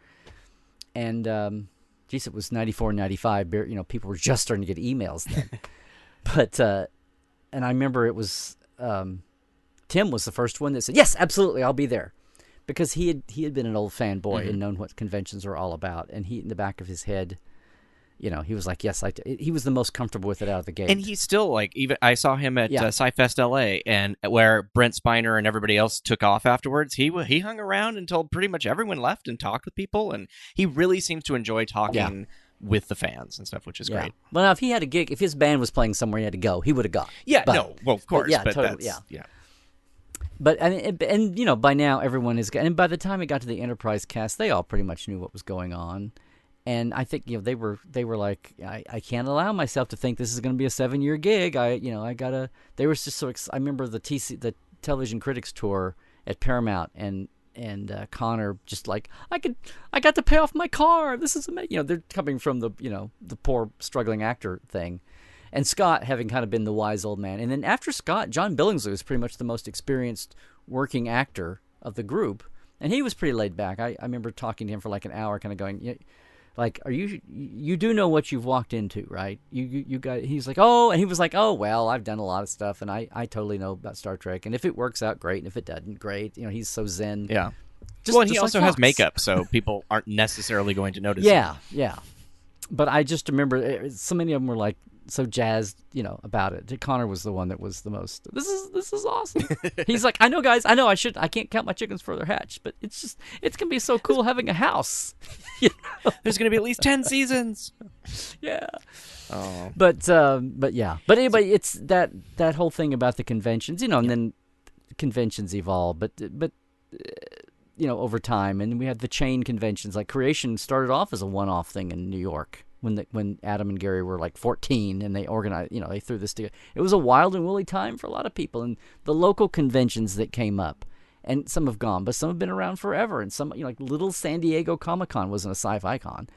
And, geez, it was 94, 95. People were just starting to get emails then. But, and I remember it was, Tim was the first one that said, yes, absolutely, I'll be there. Because he had been an old fanboy and known what conventions are all about. And he, in the back of his head, he was like, yes, he was the most comfortable with it out of the gate. And he's still like, even I saw him at Sci-Fest LA, and where Brent Spiner and everybody else took off afterwards, he hung around until pretty much everyone left and talked with people, and he really seems to enjoy talking with the fans and stuff, which is great. Well, now if he had a gig, if his band was playing somewhere he had to go, he would have gone. Yeah, of course. But totally, But and by now everyone is, and by the time it got to the Enterprise cast, they all pretty much knew what was going on. And I think they were like, I can't allow myself to think this is going to be a 7-year gig. I gotta. They were just so. I remember the Television Critics Tour at Paramount, and Connor just like, I got to pay off my car. This is amazing. They're coming from the the poor struggling actor thing, and Scott having kind of been the wise old man. And then after Scott, John Billingsley was pretty much the most experienced working actor of the group, and he was pretty laid back. I remember talking to him for like an hour, kind of going, like, you do know what you've walked into, right? You got. He's like, oh, and he was like, oh, well, I've done a lot of stuff, and I totally know about Star Trek, and if it works out, great, and if it doesn't, great. He's so zen. Yeah. And he also has makeup, so people aren't necessarily going to notice. Yeah. But I just remember so many of them were like so jazzed, about it. Connor was the one that was the most. This is awesome. He's like, I know, guys. I know I can't count my chickens before they're hatched, but it's gonna be so cool having a house. There's gonna be at least 10 seasons. Yeah. Oh. But yeah. But anyway, it's that whole thing about the conventions, and then conventions evolve, but over time, and we had the chain conventions. Like Creation started off as a one-off thing in New York. When Adam and Gary were like 14 and they organized, they threw this together. It was a wild and woolly time for a lot of people. And the local conventions that came up, and some have gone, but some have been around forever. And some, like little San Diego Comic-Con wasn't a sci-fi con.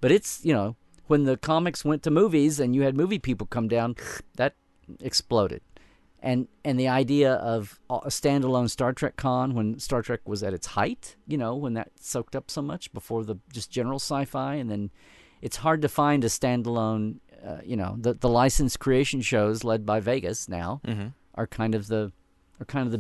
But it's, when the comics went to movies and you had movie people come down, that exploded. And the idea of a standalone Star Trek con when Star Trek was at its height, when that soaked up so much before the just general sci-fi, and then it's hard to find a standalone, the licensed creation shows led by Vegas now are kind of the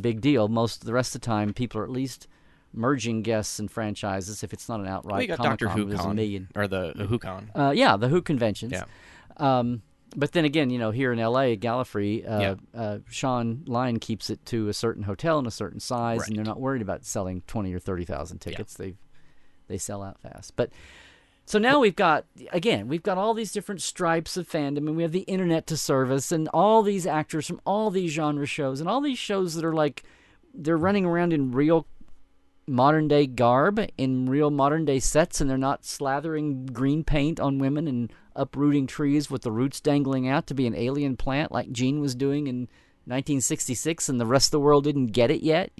big deal. Most of the rest of the time, people are at least merging guests and franchises. If it's not an outright Doctor Who there's a million. Or the Who Con. The Who conventions. Yeah. But then again, here in L.A., Gallifrey, Sean Lyon keeps it to a certain hotel and a certain size, and they're not worried about selling 20 or 30,000 tickets. Yeah. They sell out fast. But so now we've got all these different stripes of fandom, and we have the internet to service, and all these actors from all these genre shows, and all these shows that are like, they're running around in real modern-day garb, in real modern-day sets, and they're not slathering green paint on women and uprooting trees with the roots dangling out to be an alien plant like Gene was doing in 1966, and the rest of the world didn't get it yet,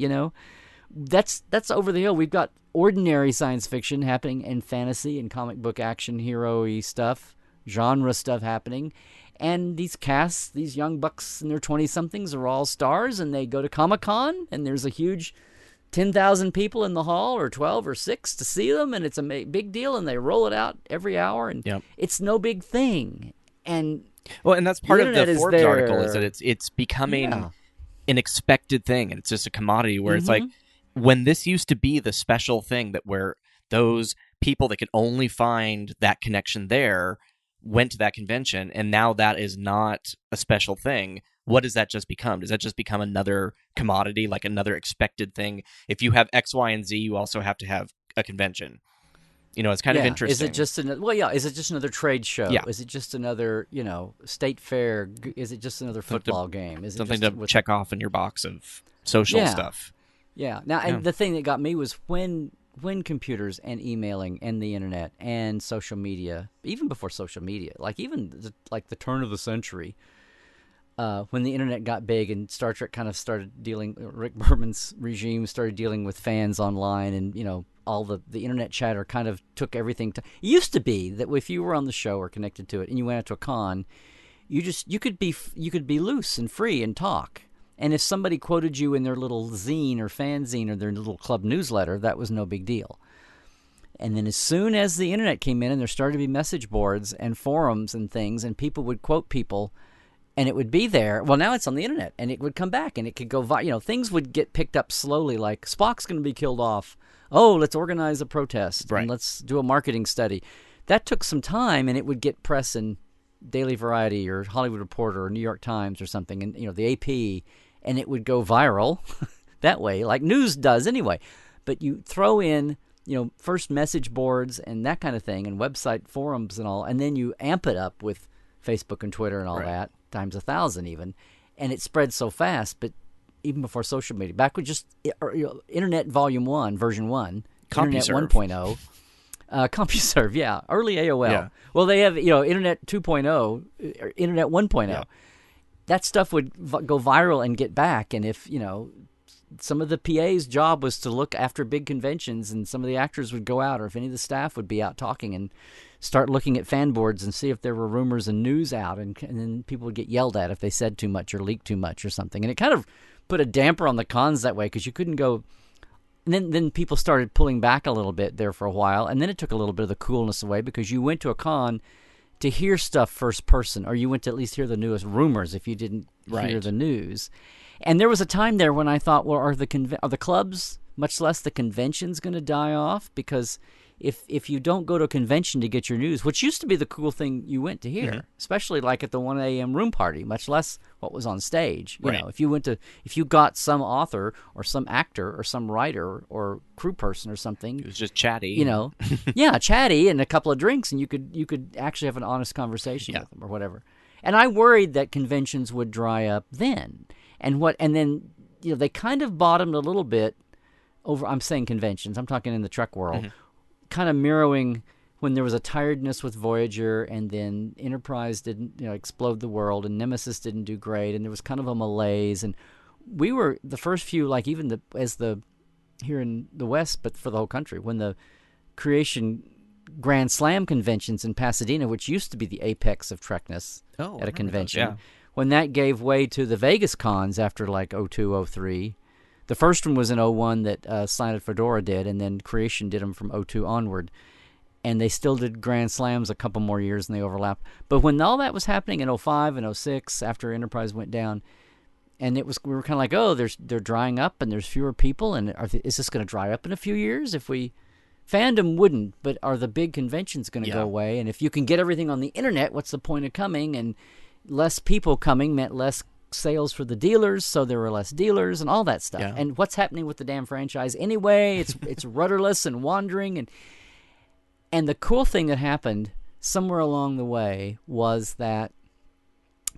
That's over the hill. We've got ordinary science fiction happening, and fantasy and comic book action hero-y stuff, genre stuff happening. And these casts, these young bucks in their 20-somethings are all stars, and they go to Comic-Con, and there's a huge 10,000 people in the hall, or 12 or 6 to see them, and it's a big deal, and they roll it out every hour, and it's no big thing. And that's part of the Forbes article, is that it's becoming an expected thing, and it's just a commodity where it's like, when this used to be the special thing that where those people that could only find that connection there went to that convention, and now that is not a special thing, what does that just become? Does that just become another commodity, like another expected thing? If you have X, Y, and Z, you also have to have a convention. It's kind of interesting. Is it just is it just another trade show? Yeah. Is it just another, state fair? Is it just another football game? Is it something just to check off in your box of social stuff? Yeah. Now, and the thing that got me was when computers and emailing and the internet and social media, even before social media, like even the turn of the century, when the internet got big and Star Trek kind of started Rick Berman's regime started dealing with fans online, and all the internet chatter kind of took everything. It used to be that if you were on the show or connected to it and you went out to a con, you could be loose and free and talk. And if somebody quoted you in their little zine or fanzine or their little club newsletter, that was no big deal. And then as soon as the internet came in and there started to be message boards and forums and things, and people would quote people, and it would be there. Well, now it's on the internet, and it would come back, and it could go. Things would get picked up slowly, like Spock's going to be killed off. Oh, let's organize a protest, and let's do a marketing study. That took some time, and it would get press in Daily Variety or Hollywood Reporter or New York Times or something, and the AP, and it would go viral that way, like news does anyway. But you throw in, first message boards and that kind of thing, and website forums and all, and then you amp it up with Facebook and Twitter and all that, times 1,000 even, and it spread so fast. But even before social media, back with just Internet Volume 1, Version 1, Internet 1.0, CompuServe, early AOL. Yeah. Well, they have, Internet 2.0, Internet 1.0. Yeah. That stuff would go viral and get back, and if, some of the PA's job was to look after big conventions, and some of the actors would go out, or if any of the staff would be out talking and start looking at fan boards and see if there were rumors and news out, and then people would get yelled at if they said too much or leaked too much or something. And it kind of put a damper on the cons that way, because you couldn't go. And then people started pulling back a little bit there for a while, and then it took a little bit of the coolness away, because you went to a con to hear stuff first person, or you went to at least hear the newest rumors if you didn't hear the news. And there was a time there when I thought, well, are the clubs, much less the conventions, going to die off? Because if you don't go to a convention to get your news, which used to be the cool thing you went to hear, especially like at the 1 a.m. room party, much less what was on stage. If you got some author or some actor or some writer or crew person or something, it was just chatty. Chatty and a couple of drinks, and you could actually have an honest conversation with them or whatever. And I worried that conventions would dry up then. And then they kind of bottomed a little bit over. I'm saying conventions. I'm talking in the Trek world. Kind of mirroring when there was a tiredness with Voyager, and then Enterprise didn't explode the world, and Nemesis didn't do great, and there was kind of a malaise. And we were the first few, like even here in the West, but for the whole country, when the Creation Grand Slam conventions in Pasadena, which used to be the apex of Trekness at a convention, when that gave way to the Vegas cons after like 02, 03. The first one was in 01 that Silent Fedora did, and then Creation did them from 02 onward. And they still did Grand Slams a couple more years, and they overlapped. But when all that was happening in 05 and 06, after Enterprise went down, and we were kind of like, oh, they're drying up, and there's fewer people, and is this going to dry up in a few years? Fandom wouldn't, but are the big conventions going to go away? And if you can get everything on the internet, what's the point of coming? And less people coming meant less sales for the dealers, so there were less dealers and all that stuff. And what's happening with the damn franchise anyway? It's rudderless and wandering, and the cool thing that happened somewhere along the way was that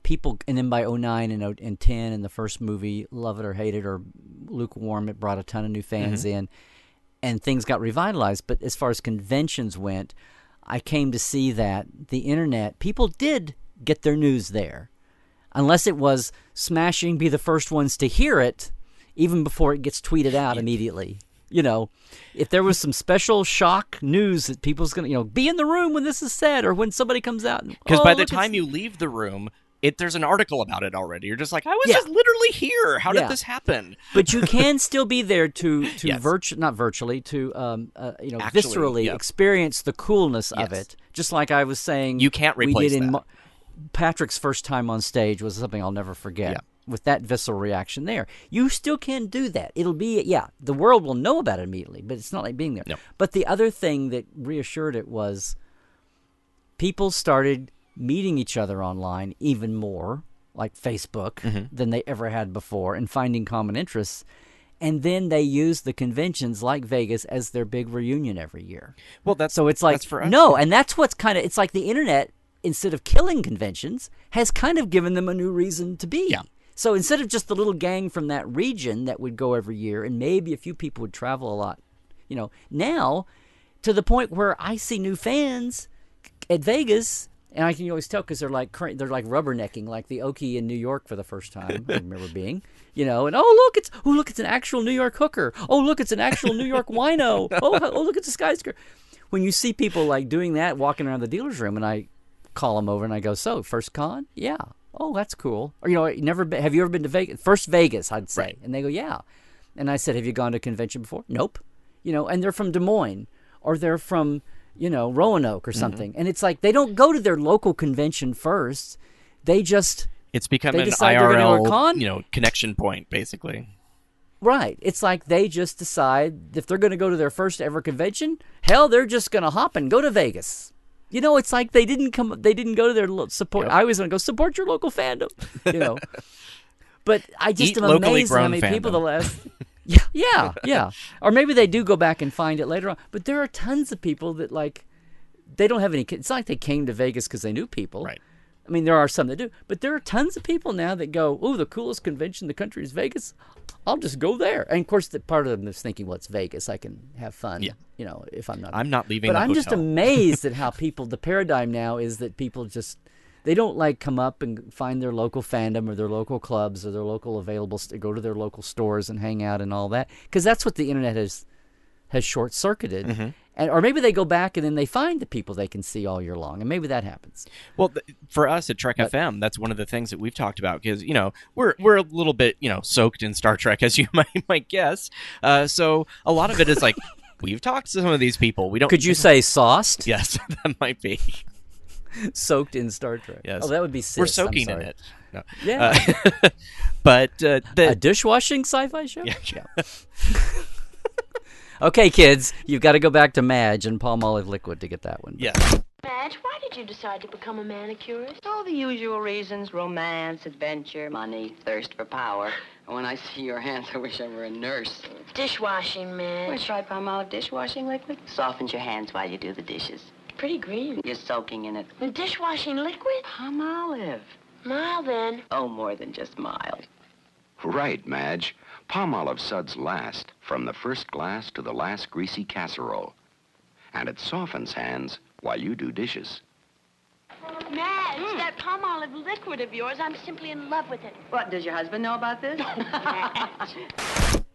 people, and then by 09 and 10 and the first movie, love it or hate it or lukewarm, it brought a ton of new fans in, and things got revitalized. But as far as conventions went, I came to see that the internet, people did get their news there. Unless it was smashing, be the first ones to hear it, even before it gets tweeted out immediately. If there was some special shock news that people's going to, be in the room when this is said, or when somebody comes out. Because by the time you leave the room, there's an article about it already. You're just like, I was just literally here. How did this happen? But you can still be there to not virtually, to viscerally experience the coolness of it. Just like I was saying, you can't replace that. Patrick's first time on stage was something I'll never forget. With that visceral reaction there, you still can do that. It'll be the world will know about it immediately, but it's not like being there. No. But the other thing that reassured it was people started meeting each other online even more, like Facebook, than they ever had before, and finding common interests. And then they use the conventions like Vegas as their big reunion every year. Well, that's so it's like that's for us. no, and that's what's kind of it's like the internet, instead of killing conventions, has kind of given them a new reason to be. Yeah. So instead of just the little gang from that region that would go every year, and maybe a few people would travel a lot, now to the point where I see new fans at Vegas. And I can always tell because they're like rubbernecking, like the Okie in New York for the first time. I remember being, and look, it's an actual New York hooker. Oh, look, it's an actual New York wino. Oh, look, it's a skyscraper. When you see people like doing that, walking around the dealer's room, and I call them over and I go, "So, first con? Yeah. Oh, that's cool." Or have you ever been to Vegas? First Vegas, I'd say. Right. And they go, "Yeah." And I said, "Have you gone to a convention before?" "Nope." And they're from Des Moines, or they're from Roanoke or something. And it's like they don't go to their local convention first. It's become an IRL, connection point, basically. Right. It's like they just decide if they're going to go to their first ever convention, hell, they're just going to hop and go to Vegas. It's like they didn't go to their support. Yep. I always want to go support your local fandom, But I just am amazed how many people the last... Yeah. Or maybe they do go back and find it later on. But there are tons of people that, they don't have any... It's not like they came to Vegas because they knew people. Right. I mean, there are some that do. But there are tons of people now that go, "Oh, the coolest convention in the country is Vegas. I'll just go there." And, of course, part of them is thinking, well, it's Vegas. I can have fun, if I'm not... I'm not leaving But the I'm hotel. just amazed at how the paradigm now is that people just... They don't come up and find their local fandom or their local clubs or their local go to their local stores and hang out and all that, because that's what the internet has short circuited. Mm-hmm. Or maybe they go back and then they find the people they can see all year long, and maybe that happens. Well, for us at Trek FM, that's one of the things that we've talked about because we're a little bit soaked in Star Trek, as you might guess. So a lot of it is like we've talked to some of these people. We don't. Could you say sauced? Yes, that might be. Soaked in Star Trek. Yes. Oh, that would be cis. We're soaking in it. No. Yeah. But a dishwashing sci-fi show? Yeah. Okay, kids, you've got to go back to Madge and Palmolive Liquid to get that one. Yeah. Madge, why did you decide to become a manicurist? Oh, the usual reasons: romance, adventure, money, thirst for power. And when I see your hands, I wish I were a nurse. Dishwashing, Madge. Well, try Palmolive dishwashing liquid. Softens your hands while you do the dishes. Pretty green. You're soaking in it. The dishwashing liquid? Palmolive. Mild, then. Oh, more than just mild. Right, Madge. Palmolive suds last, from the first glass to the last greasy casserole. And it softens hands while you do dishes. Madge, that Palmolive liquid of yours, I'm simply in love with it. What, does your husband know about this?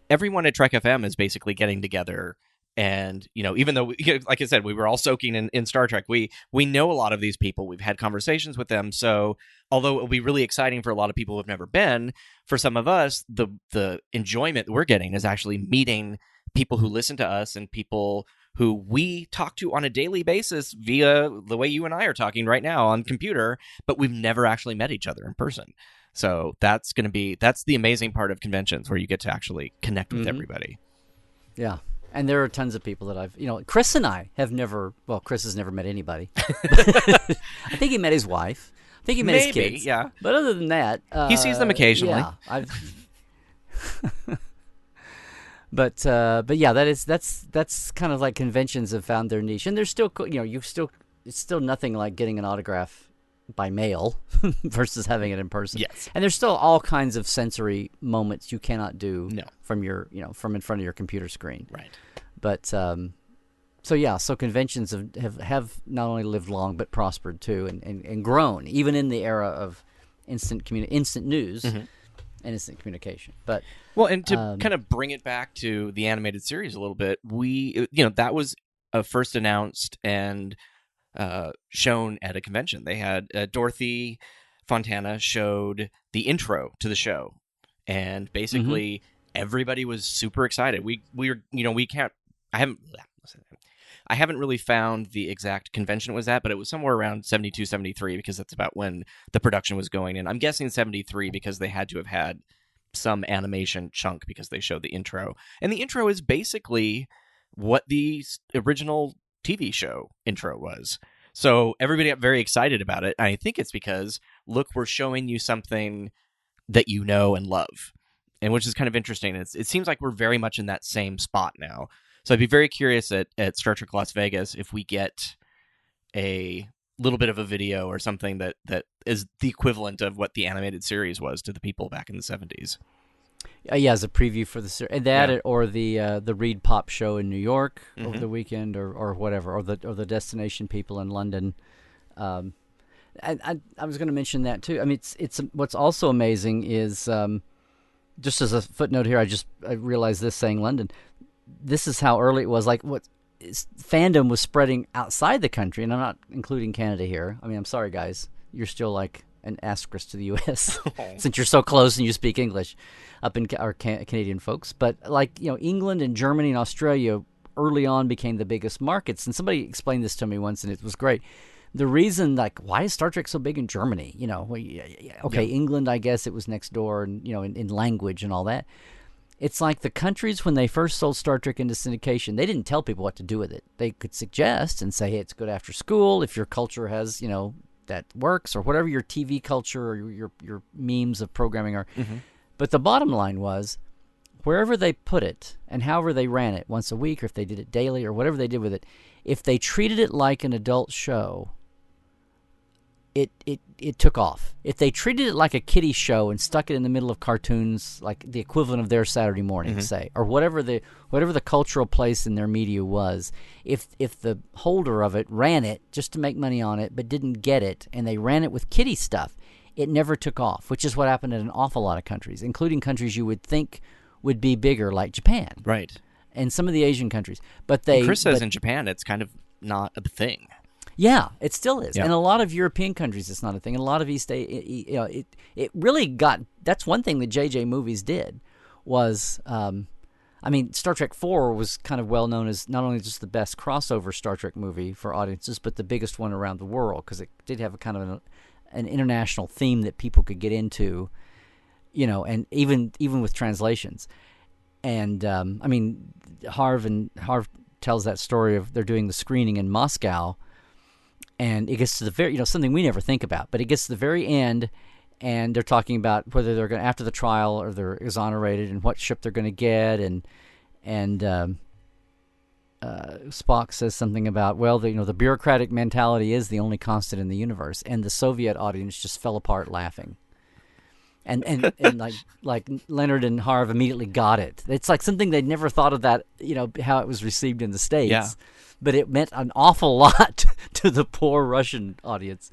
Everyone at Trek FM is basically getting together. And, even though, like I said, we were all soaking in Star Trek, we know a lot of these people. We've had conversations with them. So although it will be really exciting for a lot of people who have never been, for some of us, the enjoyment that we're getting is actually meeting people who listen to us and people who we talk to on a daily basis via the way you and I are talking right now on computer, but we've never actually met each other in person. So that's the amazing part of conventions, where you get to actually connect with everybody. Yeah. And there are tons of people that Chris and I have never, Chris has never met anybody. I think he met his wife. I think he met his kids. Yeah. But other than that... he sees them occasionally. Yeah. But yeah, that's kind of like conventions have found their niche. And there's still, it's still nothing like getting an autograph by mail versus having it in person. Yes. And there's still all kinds of sensory moments you cannot do No. from your, from in front of your computer screen. Right. But so conventions have not only lived long but prospered too and grown, even in the era of instant news and instant communication. But and to kind of bring it back to the animated series a little bit, that was first announced and shown at a convention. They had Dorothy Fontana showed the intro to the show, and basically everybody was super excited. I haven't really found the exact convention it was at, but it was somewhere around 72, 73, because that's about when the production was going in. I'm guessing 73 because they had to have had some animation chunk because they showed the intro. And the intro is basically what the original TV show intro was. So everybody got very excited about it. I think it's because, look, we're showing you something that you know and love. and which is kind of interesting. It seems like we're very much in that same spot now. So I'd be very curious at Star Trek Las Vegas if we get a little bit of a video or something that is the equivalent of what the animated series was to the people back in the 70s. Yeah, as a preview for the series, or the Reed Pop show in New York over the weekend, or whatever, or the Destination People in London. I was going to mention that too. I mean, it's what's also amazing is just as a footnote here. I realized this saying London. This is how early it was. Like fandom was spreading outside the country, and I'm not including Canada here. I mean, I'm sorry, guys. You're still like an asterisk to the U.S. since you're so close and you speak English up in our Canadian folks. But like, England and Germany and Australia early on became the biggest markets. And somebody explained this to me once, and it was great. The reason, like, why is Star Trek so big in Germany? England, I guess it was next door, and in language and all that. It's like the countries, when they first sold Star Trek into syndication, they didn't tell people what to do with it. They could suggest and say, hey, it's good after school if your culture has, that works, or whatever your TV culture or your memes of programming are. But the bottom line was, wherever they put it and however they ran it, once a week, or if they did it daily, or whatever they did with it, if they treated it like an adult show, it took off. If they treated it like a kiddie show and stuck it in the middle of cartoons, like the equivalent of their Saturday morning, say, or whatever the cultural place in their media was, if the holder of it ran it just to make money on it but didn't get it, and they ran it with kiddie stuff, it never took off, which is what happened in an awful lot of countries, including countries you would think would be bigger, like Japan. Right. And some of the Asian countries. But Chris says in Japan it's kind of not a thing. Yeah, it still is. Yeah. And a lot of European countries, it's not a thing. And a lot of East Asia, it really got, that's one thing that JJ Movies did was, Star Trek 4 was kind of well known as not only just the best crossover Star Trek movie for audiences, but the biggest one around the world, because it did have a kind of an international theme that people could get into, and even with translations. And, Harv tells that story of they're doing the screening in Moscow, and it gets to the very, something we never think about, but it gets to the very end, and they're talking about whether they're going to, after the trial, or they're exonerated, and what ship they're going to get, and Spock says something about, well, the bureaucratic mentality is the only constant in the universe, and the Soviet audience just fell apart laughing. And like Leonard and Harv immediately got it. It's like something they'd never thought of that, how it was received in the States. Yeah. But it meant an awful lot to the poor Russian audience.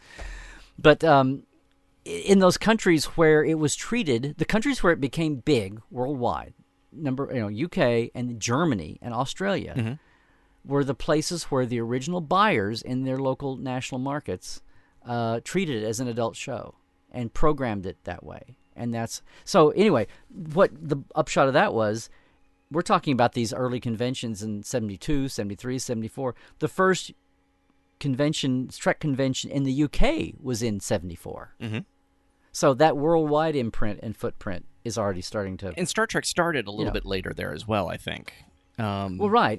But in those countries where it was treated, the countries where it became big worldwide, UK and Germany and Australia, were the places where the original buyers in their local national markets treated it as an adult show and programmed it that way. And that's so. Anyway, what the upshot of that was, we're talking about these early conventions in 72, 73, 74. The first Trek convention in the UK was in 74. So that worldwide imprint and footprint is already starting to... And Star Trek started a little bit later there as well, I think. Well, right.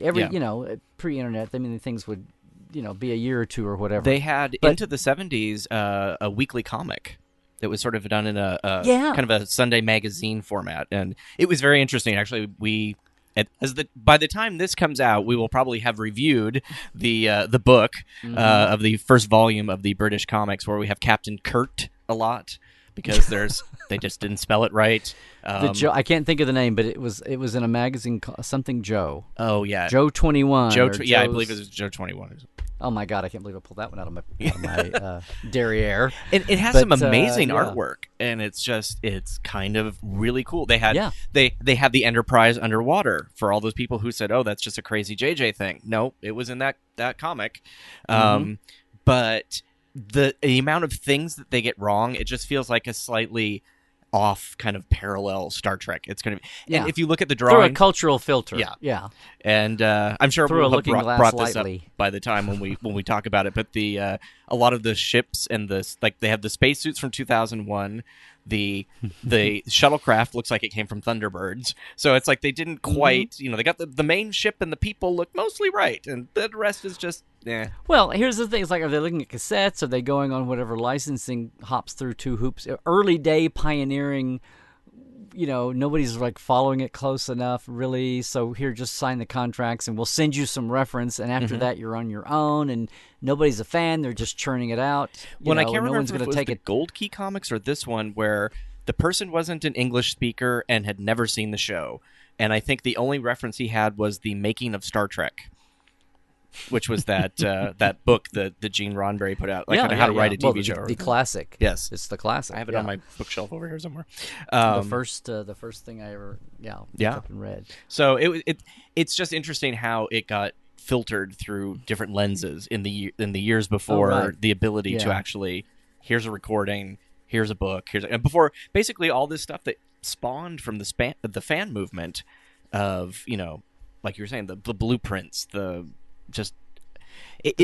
Pre-internet, things would, be a year or two or whatever. They had, into the 70s, a weekly comic that was sort of done in a kind of a Sunday magazine format, and it was very interesting. Actually, by the time this comes out, we will probably have reviewed the book of the first volume of the British comics, where we have Captain Kurt a lot because they just didn't spell it right. I can't think of the name, but it was in a magazine called something Joe. Oh yeah, Joe 21. I believe it was Joe 21. Oh my God, I can't believe I pulled that one out of my derriere. It has some amazing artwork, and it's kind of really cool. They had they had the Enterprise underwater for all those people who said, "Oh, that's just a crazy JJ thing." No, it was in that comic. But the amount of things that they get wrong, it just feels like a slightly off kind of parallel Star Trek. It's going to be, and if you look at the drawing, through a cultural filter, and I'm sure through we'll have brought this up lightly by the time when we talk about it. But a lot of the ships and they have the spacesuits from 2001. The shuttlecraft looks like it came from Thunderbirds, so it's like they didn't quite, they got the main ship and the people look mostly right, and the rest is just. Yeah. Well, here's the thing: it's like, are they looking at cassettes? Are they going on whatever licensing hops through two hoops? Early day pioneering, nobody's like following it close enough, really. So here, just sign the contracts, and we'll send you some reference. And after that, you're on your own, and nobody's a fan. They're just churning it out. I can't no remember one's if it going was to take the it. Gold Key comics or this one where the person wasn't an English speaker and had never seen the show, and I think the only reference he had was the making of Star Trek, which was that that book that Gene Roddenberry put out, how to write a TV show. The classic. Yes, it's the classic. I have it on my bookshelf over here somewhere. The first thing I ever picked up and read. So it's just interesting how it got filtered through different lenses in the years before the ability to actually, here's a recording, here's a book, and before basically all this stuff that spawned from the fan movement of, like you were saying, the blueprints, the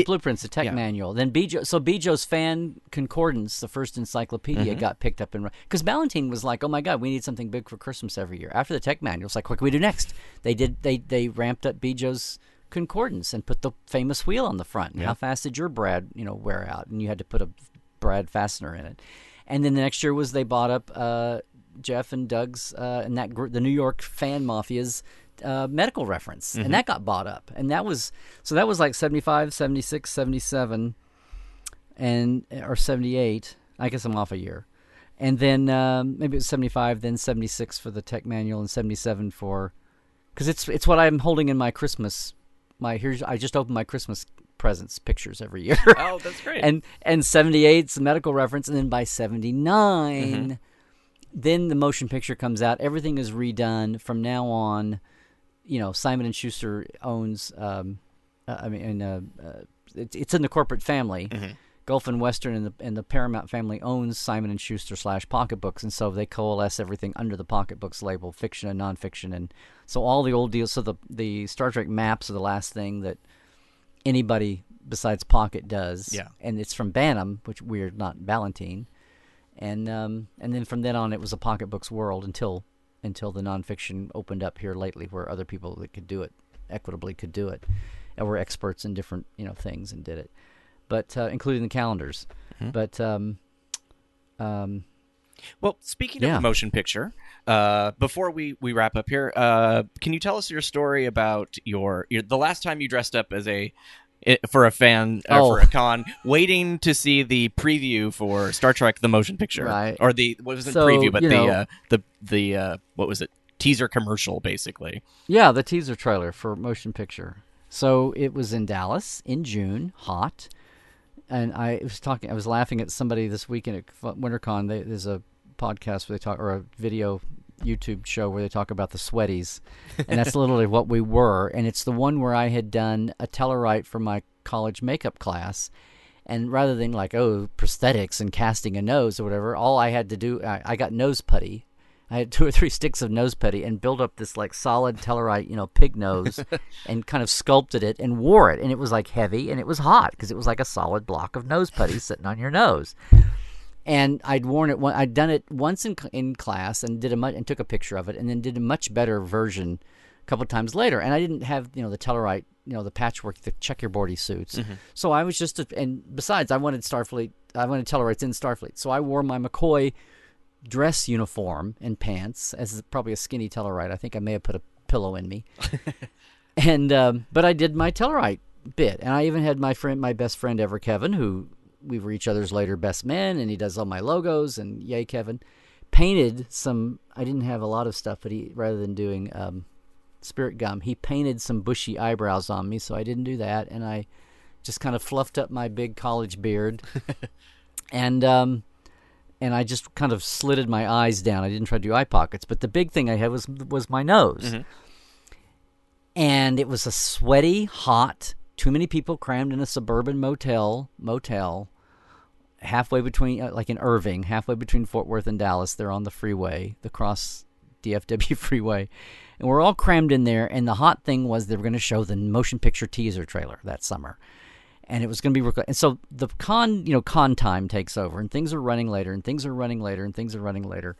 blueprints, the tech manual. Then Bejo's Fan Concordance, the first encyclopedia, got picked up because Ballantine was like, "Oh my God, we need something big for Christmas every year." After the tech manual, it's like, "What can we do next?" They ramped up Bejo's Concordance and put the famous wheel on the front. How fast did your brad wear out? And you had to put a brad fastener in it. And then the next year they bought up Jeff and Doug's and that group, the New York Fan Mafia's medical reference, and that got bought up, and that was like 75, 76, 77, or 78. I guess I'm off a year, and then maybe it was 75, then 76 for the tech manual, and 77 because it's what I'm holding in my Christmas. I just opened my Christmas presents pictures every year. Oh, that's great. and 78's the medical reference, and then by 79. Then the motion picture comes out. Everything is redone from now on. Simon & Schuster owns. It's in the corporate family. Gulf and Western and the Paramount family owns Simon & Schuster / Pocketbooks, and so they coalesce everything under the Pocketbooks label, fiction and nonfiction, and so all the old deals. So the Star Trek maps are the last thing that anybody besides Pocket does. Yeah, and it's from Bantam, which we're not Ballantine. And then from then on, it was a Pocketbooks world until the nonfiction opened up here lately, where other people that could do it equitably could do it, and were experts in different things and did it, but including the calendars. But well, speaking of the motion picture, before we wrap up here, can you tell us your story about the last time you dressed up as for a fan for a con, waiting to see the preview for Star Trek: The Motion Picture, right? Or what wasn't preview, but the what was it? Teaser commercial, basically. Yeah, the teaser trailer for Motion Picture. So it was in Dallas in June, hot, and I was laughing at somebody this weekend at WinterCon. There's a podcast where they talk, or a video YouTube show where they talk about the sweaties, and that's literally what we were. And it's the one where I had done a Tellurite for my college makeup class, and rather than prosthetics and casting a nose or whatever, all I had to do, I got nose putty. I had 2 or 3 sticks of nose putty and built up this like solid Tellurite, pig nose, and kind of sculpted it and wore it, and it was like heavy and it was hot because it was like a solid block of nose putty sitting on your nose. And I'd worn it. I'd done it once in class and and took a picture of it, and then did a much better version a couple of times later. And I didn't have the Tellurite, the patchwork, the checkerboardy suits. So I was and besides, I wanted Starfleet. I wanted Tellurites in Starfleet. So I wore my McCoy dress uniform and pants as probably a skinny Tellurite. I think I may have put a pillow in me. And but I did my Tellurite bit, and I even had my best friend ever, Kevin, who. We were each other's later best men, and he does all my logos, and yay, Kevin. Painted some, I didn't have a lot of stuff, but rather than doing spirit gum, he painted some bushy eyebrows on me, so I didn't do that, and I just kind of fluffed up my big college beard, and I just kind of slitted my eyes down. I didn't try to do eye pockets, but the big thing I had was my nose. And it was a sweaty, hot, too many people crammed in a suburban motel, halfway between, like in Irving, halfway between Fort Worth and Dallas. They're on the freeway, the cross DFW freeway. And we're all crammed in there, and the hot thing was they were going to show the motion picture teaser trailer that summer. And it was going to be... And so the con time takes over, and things are running later, and things are running later, and things are running later.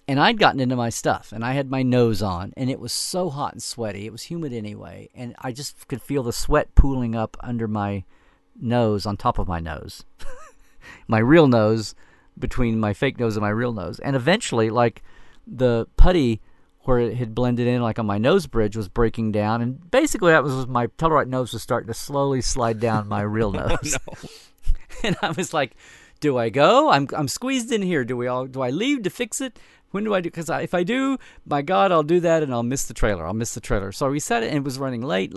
And I'd gotten into my stuff, and I had my nose on, and it was so hot and sweaty. It was humid anyway, and I just could feel the sweat pooling up under my nose, on top of my nose. My real nose, between my fake nose and my real nose. And eventually, like the putty where it had blended in, like on my nose bridge, was breaking down, and basically that was my Tellurite nose was starting to slowly slide down my real nose. No. And I was like, do I go? I'm squeezed in here. Do I leave to fix it? When do I do? Because if I do, my God, I'll do that, and I'll miss the trailer. So we set it, and it was running late.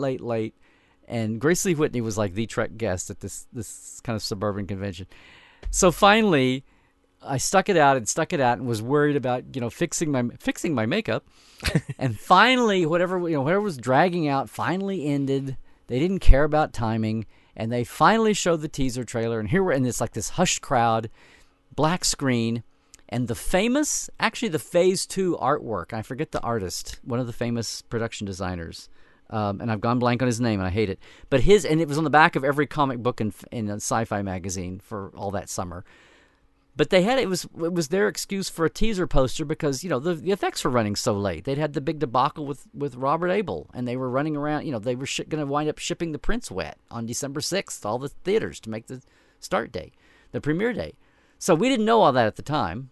And Grace Lee Whitney was like the Trek guest at this kind of suburban convention. So finally, I stuck it out and was worried about, fixing my makeup. And finally, whatever was dragging out finally ended. They didn't care about timing, and they finally showed the teaser trailer. And here we're in this hushed crowd, black screen, and the Phase 2 artwork. I forget the artist, one of the famous production designers. And I've gone blank on his name, and I hate it. But and it was on the back of every comic book in a sci-fi magazine for all that summer. But it was their excuse for a teaser poster because, the effects were running so late. They'd had the big debacle with Robert Abel, and they were running around, they were going to wind up shipping The Prince wet on December 6th to all the theaters to make the start day, the premiere day. So we didn't know all that at the time,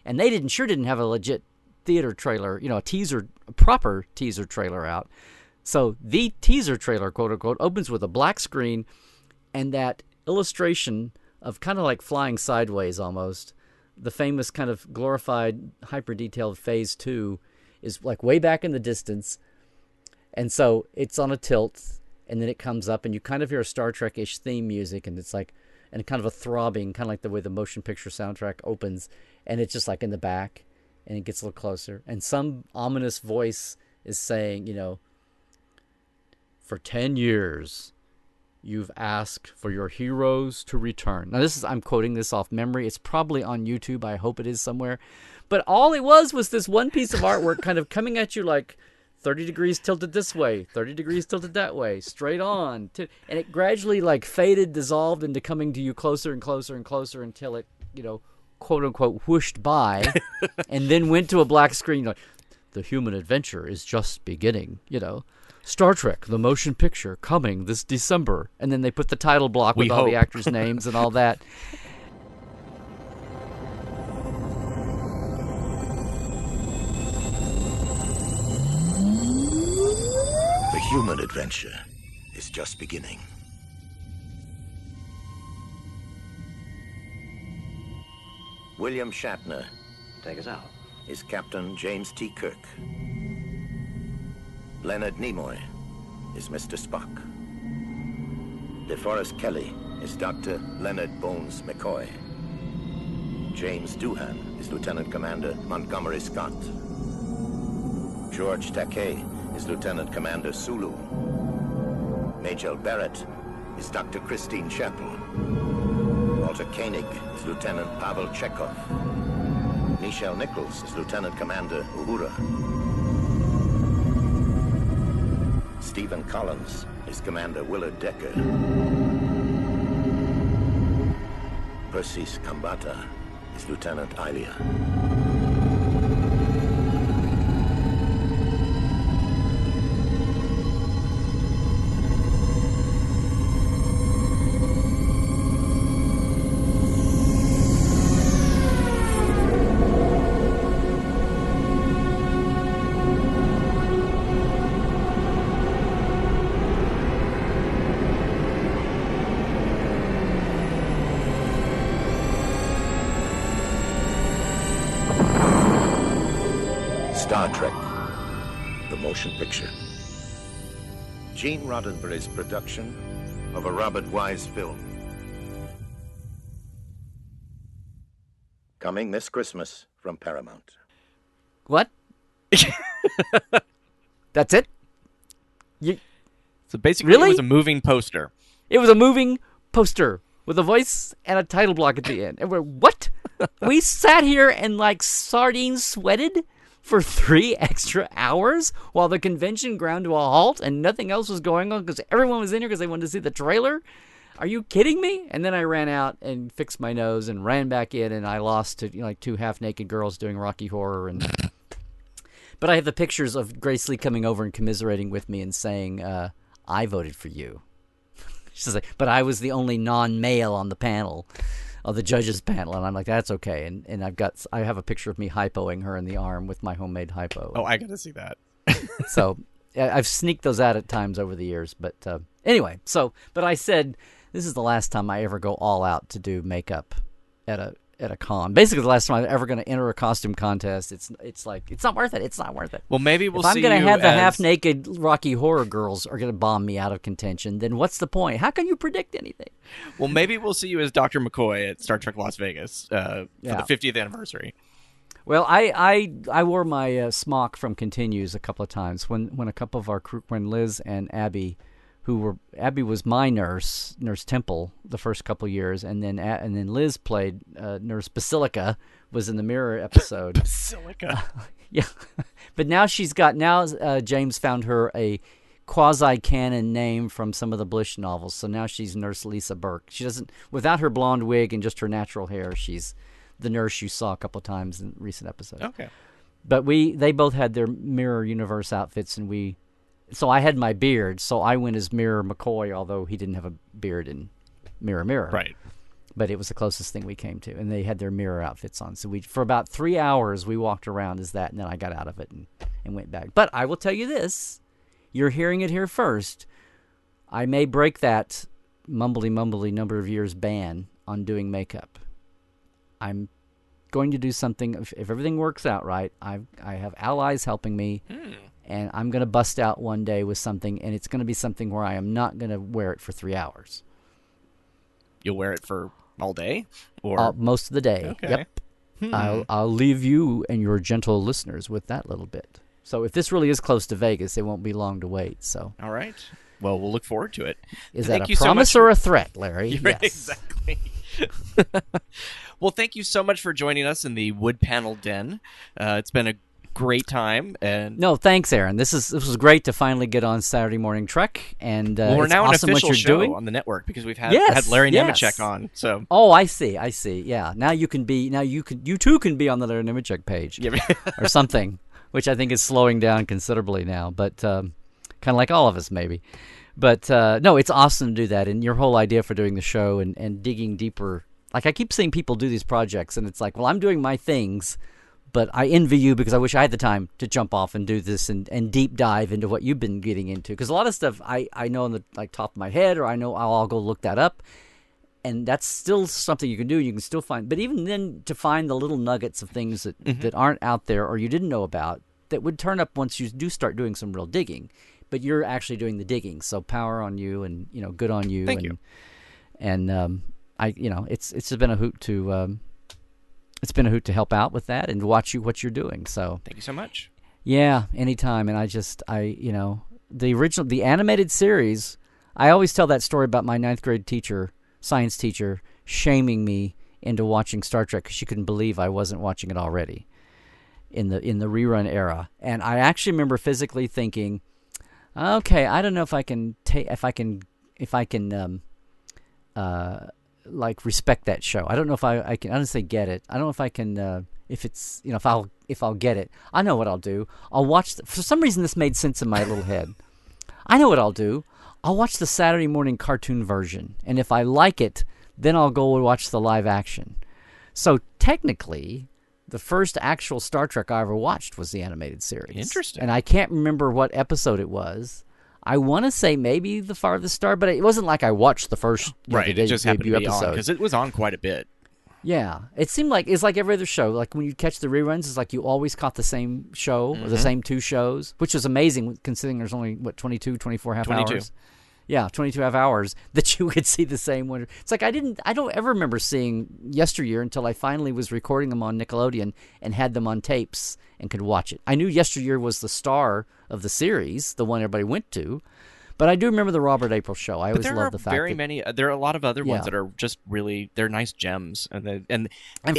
and they didn't have a legit theater trailer, a proper teaser trailer out. So the teaser trailer, quote unquote, opens with a black screen and that illustration of kind of like flying sideways almost. The famous kind of glorified, hyper-detailed Phase 2 is like way back in the distance. And so it's on a tilt, and then it comes up, and you kind of hear a Star Trek-ish theme music, and it's like, and kind of a throbbing, kind of like the way the motion picture soundtrack opens, and it's just like in the back, and it gets a little closer. And some ominous voice is saying, for 10 years, you've asked for your heroes to return. Now, I'm quoting this off memory. It's probably on YouTube. I hope it is somewhere. But all it was this one piece of artwork kind of coming at you like 30 degrees tilted this way, 30 degrees tilted that way, straight on. And it gradually like faded, dissolved into coming to you closer and closer and closer until it, quote unquote, whooshed by and then went to a black screen. The human adventure is just beginning, Star Trek, the motion picture, coming this December. And then they put the title block with all the actors' names and all that. The human adventure is just beginning. William Shatner. Take us out. Is Captain James T. Kirk. Leonard Nimoy is Mr. Spock. DeForest Kelley is Dr. Leonard Bones McCoy. James Doohan is Lieutenant Commander Montgomery Scott. George Takei is Lieutenant Commander Sulu. Majel Barrett is Dr. Christine Chappell. Walter Koenig is Lieutenant Pavel Chekhov. Nichelle Nichols is Lieutenant Commander Uhura. Stephen Collins is Commander Willard Decker. Persis Kambata is Lieutenant Ilia. Star Trek, the motion picture. Gene Roddenberry's production of a Robert Wise film. Coming this Christmas from Paramount. What? That's it? So basically really? It was a moving poster. It was a moving poster with a voice and a title block at the end. And we're, what? We sat here and like sardines sweated for 3 extra hours while the convention ground to a halt and nothing else was going on because everyone was in here because they wanted to see the trailer? Are you kidding me? And then I ran out and fixed my nose and ran back in, and I lost to like 2 half-naked girls doing Rocky Horror. But I have the pictures of Grace Lee coming over and commiserating with me and saying, I voted for you. She's like, but I was the only non-male on the panel. of the judges panel, and I'm like, that's okay. And I have a picture of me hypoing her in the arm with my homemade hypo. Oh, I got to see that. So I've sneaked those out at times over the years, but anyway. But I said this is the last time I ever go all out to do makeup at a con. Basically, the last time I'm ever going to enter a costume contest. It's like it's not worth it. It's not worth it. Well, maybe we'll see. If I'm going you to have the as... half-naked Rocky Horror girls are going to bomb me out of contention, then what's the point? How can you predict anything? Well, maybe we'll see you as Dr. McCoy at Star Trek Las Vegas for the 50th anniversary. Well, I wore my smock from Continues a couple of times when a couple of our crew, when Liz and Abby, Abby was my nurse, Nurse Temple, the first couple of years, and then Liz played Nurse Basilica, was in the Mirror episode. Basilica. Yeah, but now James found her a quasi-canon name from some of the Blish novels, so now she's Nurse Lisa Burke. She doesn't, without her blonde wig and just her natural hair, she's the nurse you saw a couple of times in recent episodes. Okay. But they both had their Mirror Universe outfits, and so I had my beard, so I went as Mirror McCoy, although he didn't have a beard in Mirror Mirror. Right. But it was the closest thing we came to, and they had their Mirror outfits on. So for about 3 hours, we walked around as that, and then I got out of it and went back. But I will tell you this, you're hearing it here first, I may break that mumbly number of years ban on doing makeup. I'm going to do something, if everything works out right, I have allies helping me, and I'm going to bust out one day with something, and it's going to be something where I am not going to wear it for 3 hours. You'll wear it for all day? Or most of the day, okay. Yep. I'll leave you and your gentle listeners with that little bit. So if this really is close to Vegas, it won't be long to wait. So all right. Well, we'll look forward to it. Is that a promise or a threat, Larry? Yes. Exactly. Well, thank you so much for joining us in the Wood Panel Den. It's been a great time. And no, thanks, Aaron. This was great to finally get on Saturday Morning Trek, and we're now awesome an official what you're show doing on the network because we've had Larry Nemechek on. So I see. Yeah, now you too can be on the Larry Nemechek page or something, which I think is slowing down considerably now, but kind of like all of us maybe. But no, it's awesome to do that, and your whole idea for doing the show and digging deeper. Like I keep seeing people do these projects, and it's like, well, I'm doing my things, but I envy you because I wish I had the time to jump off and do this and deep dive into what you've been getting into. Because a lot of stuff I know on the top of my head, or I know I'll go look that up, and that's still something you can do. You can still find, but even then, to find the little nuggets of things that aren't out there or you didn't know about that would turn up once you do start doing some real digging. But you're actually doing the digging, so power on you, and good on you. Thank you. And it's been a hoot to help out with that and to watch what you're doing. So thank you so much. Yeah, anytime. And the animated series. I always tell that story about my 9th grade science teacher, shaming me into watching Star Trek because she couldn't believe I wasn't watching it already in the rerun era. And I actually remember physically thinking, okay, I don't know if I can respect that show. I don't know if I can honestly get it. I don't know if I can if it's if I'll get it. I know what I'll do. I'll watch for some reason this made sense in my little head. I know what I'll do. I'll watch the Saturday morning cartoon version, and if I like it, then I'll go and watch the live action. So technically, the first actual Star Trek I ever watched was the animated series. Interesting. And I can't remember what episode it was. I want to say maybe The Farthest Star, but it wasn't like I watched the first right. It just happened to be on because it was on quite a bit. Yeah, it seemed like it's like every other show. Like when you catch the reruns, it's like you always caught the same show or the same two shows, which was amazing considering there's only 24 half hours. Yeah, 22 half hours that you could see the same one. It's like I don't ever remember seeing Yesteryear until I finally was recording them on Nickelodeon and had them on tapes and could watch it. I knew Yesteryear was the star of the series, the one everybody went to, but I do remember the Robert April show. I always loved the fact there are a lot of other ones that are just really, they're nice gems. And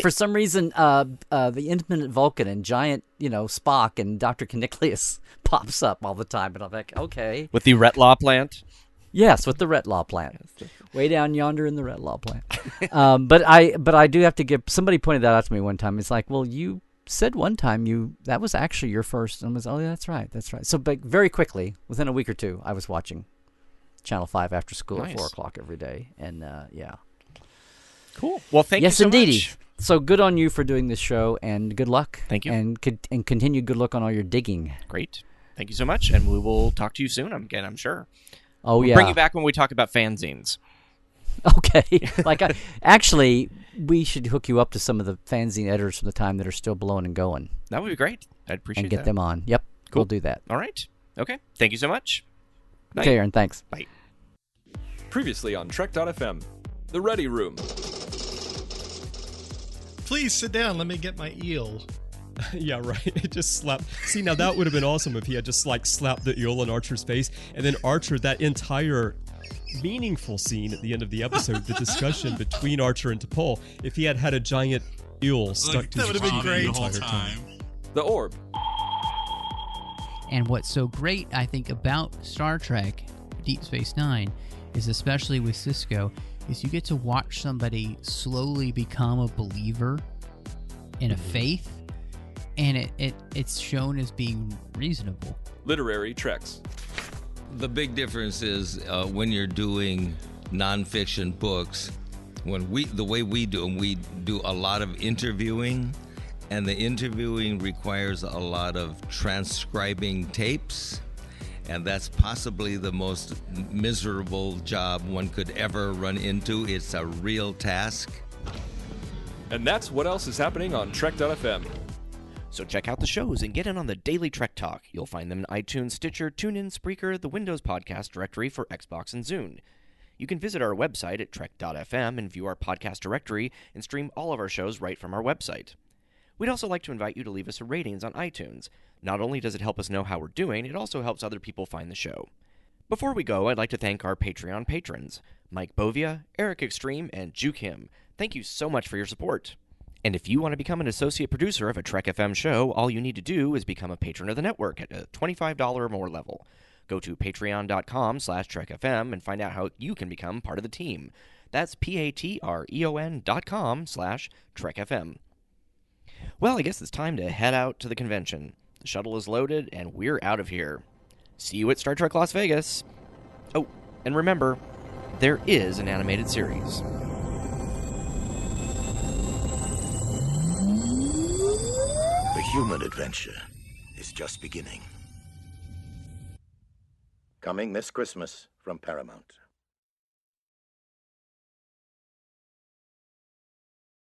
for some reason, the Infinite Vulcan and Giant, Spock and Dr. Caniclius pops up all the time, and I'm like, okay. With the Retlaw plant? Yes, with the Retlaw plant, way down yonder in the Retlaw plant. But I do have to give. Somebody pointed that out to me one time. It's like, well, you said one time that was actually your first. And I was, oh, yeah, that's right. So, but very quickly, within a week or two, I was watching Channel 5 after school at 4:00 every day, and yeah. Cool. Well, thank yes, you so indeedy. much. So good on you for doing this show, and good luck. Thank you. And continued good luck on all your digging. Great. Thank you so much, and we will talk to you soon again, I'm sure. Oh, we'll yeah. bring you back when we talk about fanzines. Okay. Actually, we should hook you up to some of the fanzine editors from the time that are still blowing and going. That would be great. I'd appreciate and get that. them on. Yep. Cool. We'll do that. All right. Okay. Thank you so much. Bye. Okay, Aaron. Thanks. Bye. Previously on Trek.fm, The Ready Room. Please sit down. Let me get my eel. Yeah, right. It just slapped. See, now that would have been awesome if he had just like slapped the eel in Archer's face, and then Archer, that entire meaningful scene at the end of the episode, the discussion between Archer and T'Pol, if he had had a giant eel stuck to his that would have been great the entire time. The Orb. And what's so great, I think, about Star Trek Deep Space Nine is, especially with Sisko, is you get to watch somebody slowly become a believer in a faith, and it's shown as being reasonable. Literary Treks. The big difference is when you're doing nonfiction books, the way we do them, we do a lot of interviewing, and the interviewing requires a lot of transcribing tapes, and that's possibly the most miserable job one could ever run into. It's a real task. And that's what else is happening on Trek.fm. So check out the shows and get in on the daily Trek Talk. You'll find them in iTunes, Stitcher, TuneIn, Spreaker, the Windows Podcast Directory for Xbox and Zune. You can visit our website at trek.fm and view our podcast directory and stream all of our shows right from our website. We'd also like to invite you to leave us a ratings on iTunes. Not only does it help us know how we're doing, it also helps other people find the show. Before we go, I'd like to thank our Patreon patrons, Mike Bovia, Eric Extreme, and Ju Kim. Thank you so much for your support. And if you want to become an associate producer of a Trek FM show, all you need to do is become a patron of the network at a $25 or more level. Go to patreon.com/trekfm and find out how you can become part of the team. That's patreon.com/trekfm. Well, I guess it's time to head out to the convention. The shuttle is loaded, and we're out of here. See you at Star Trek Las Vegas. Oh, and remember, there is an animated series. The human adventure is just beginning. Coming this Christmas from Paramount.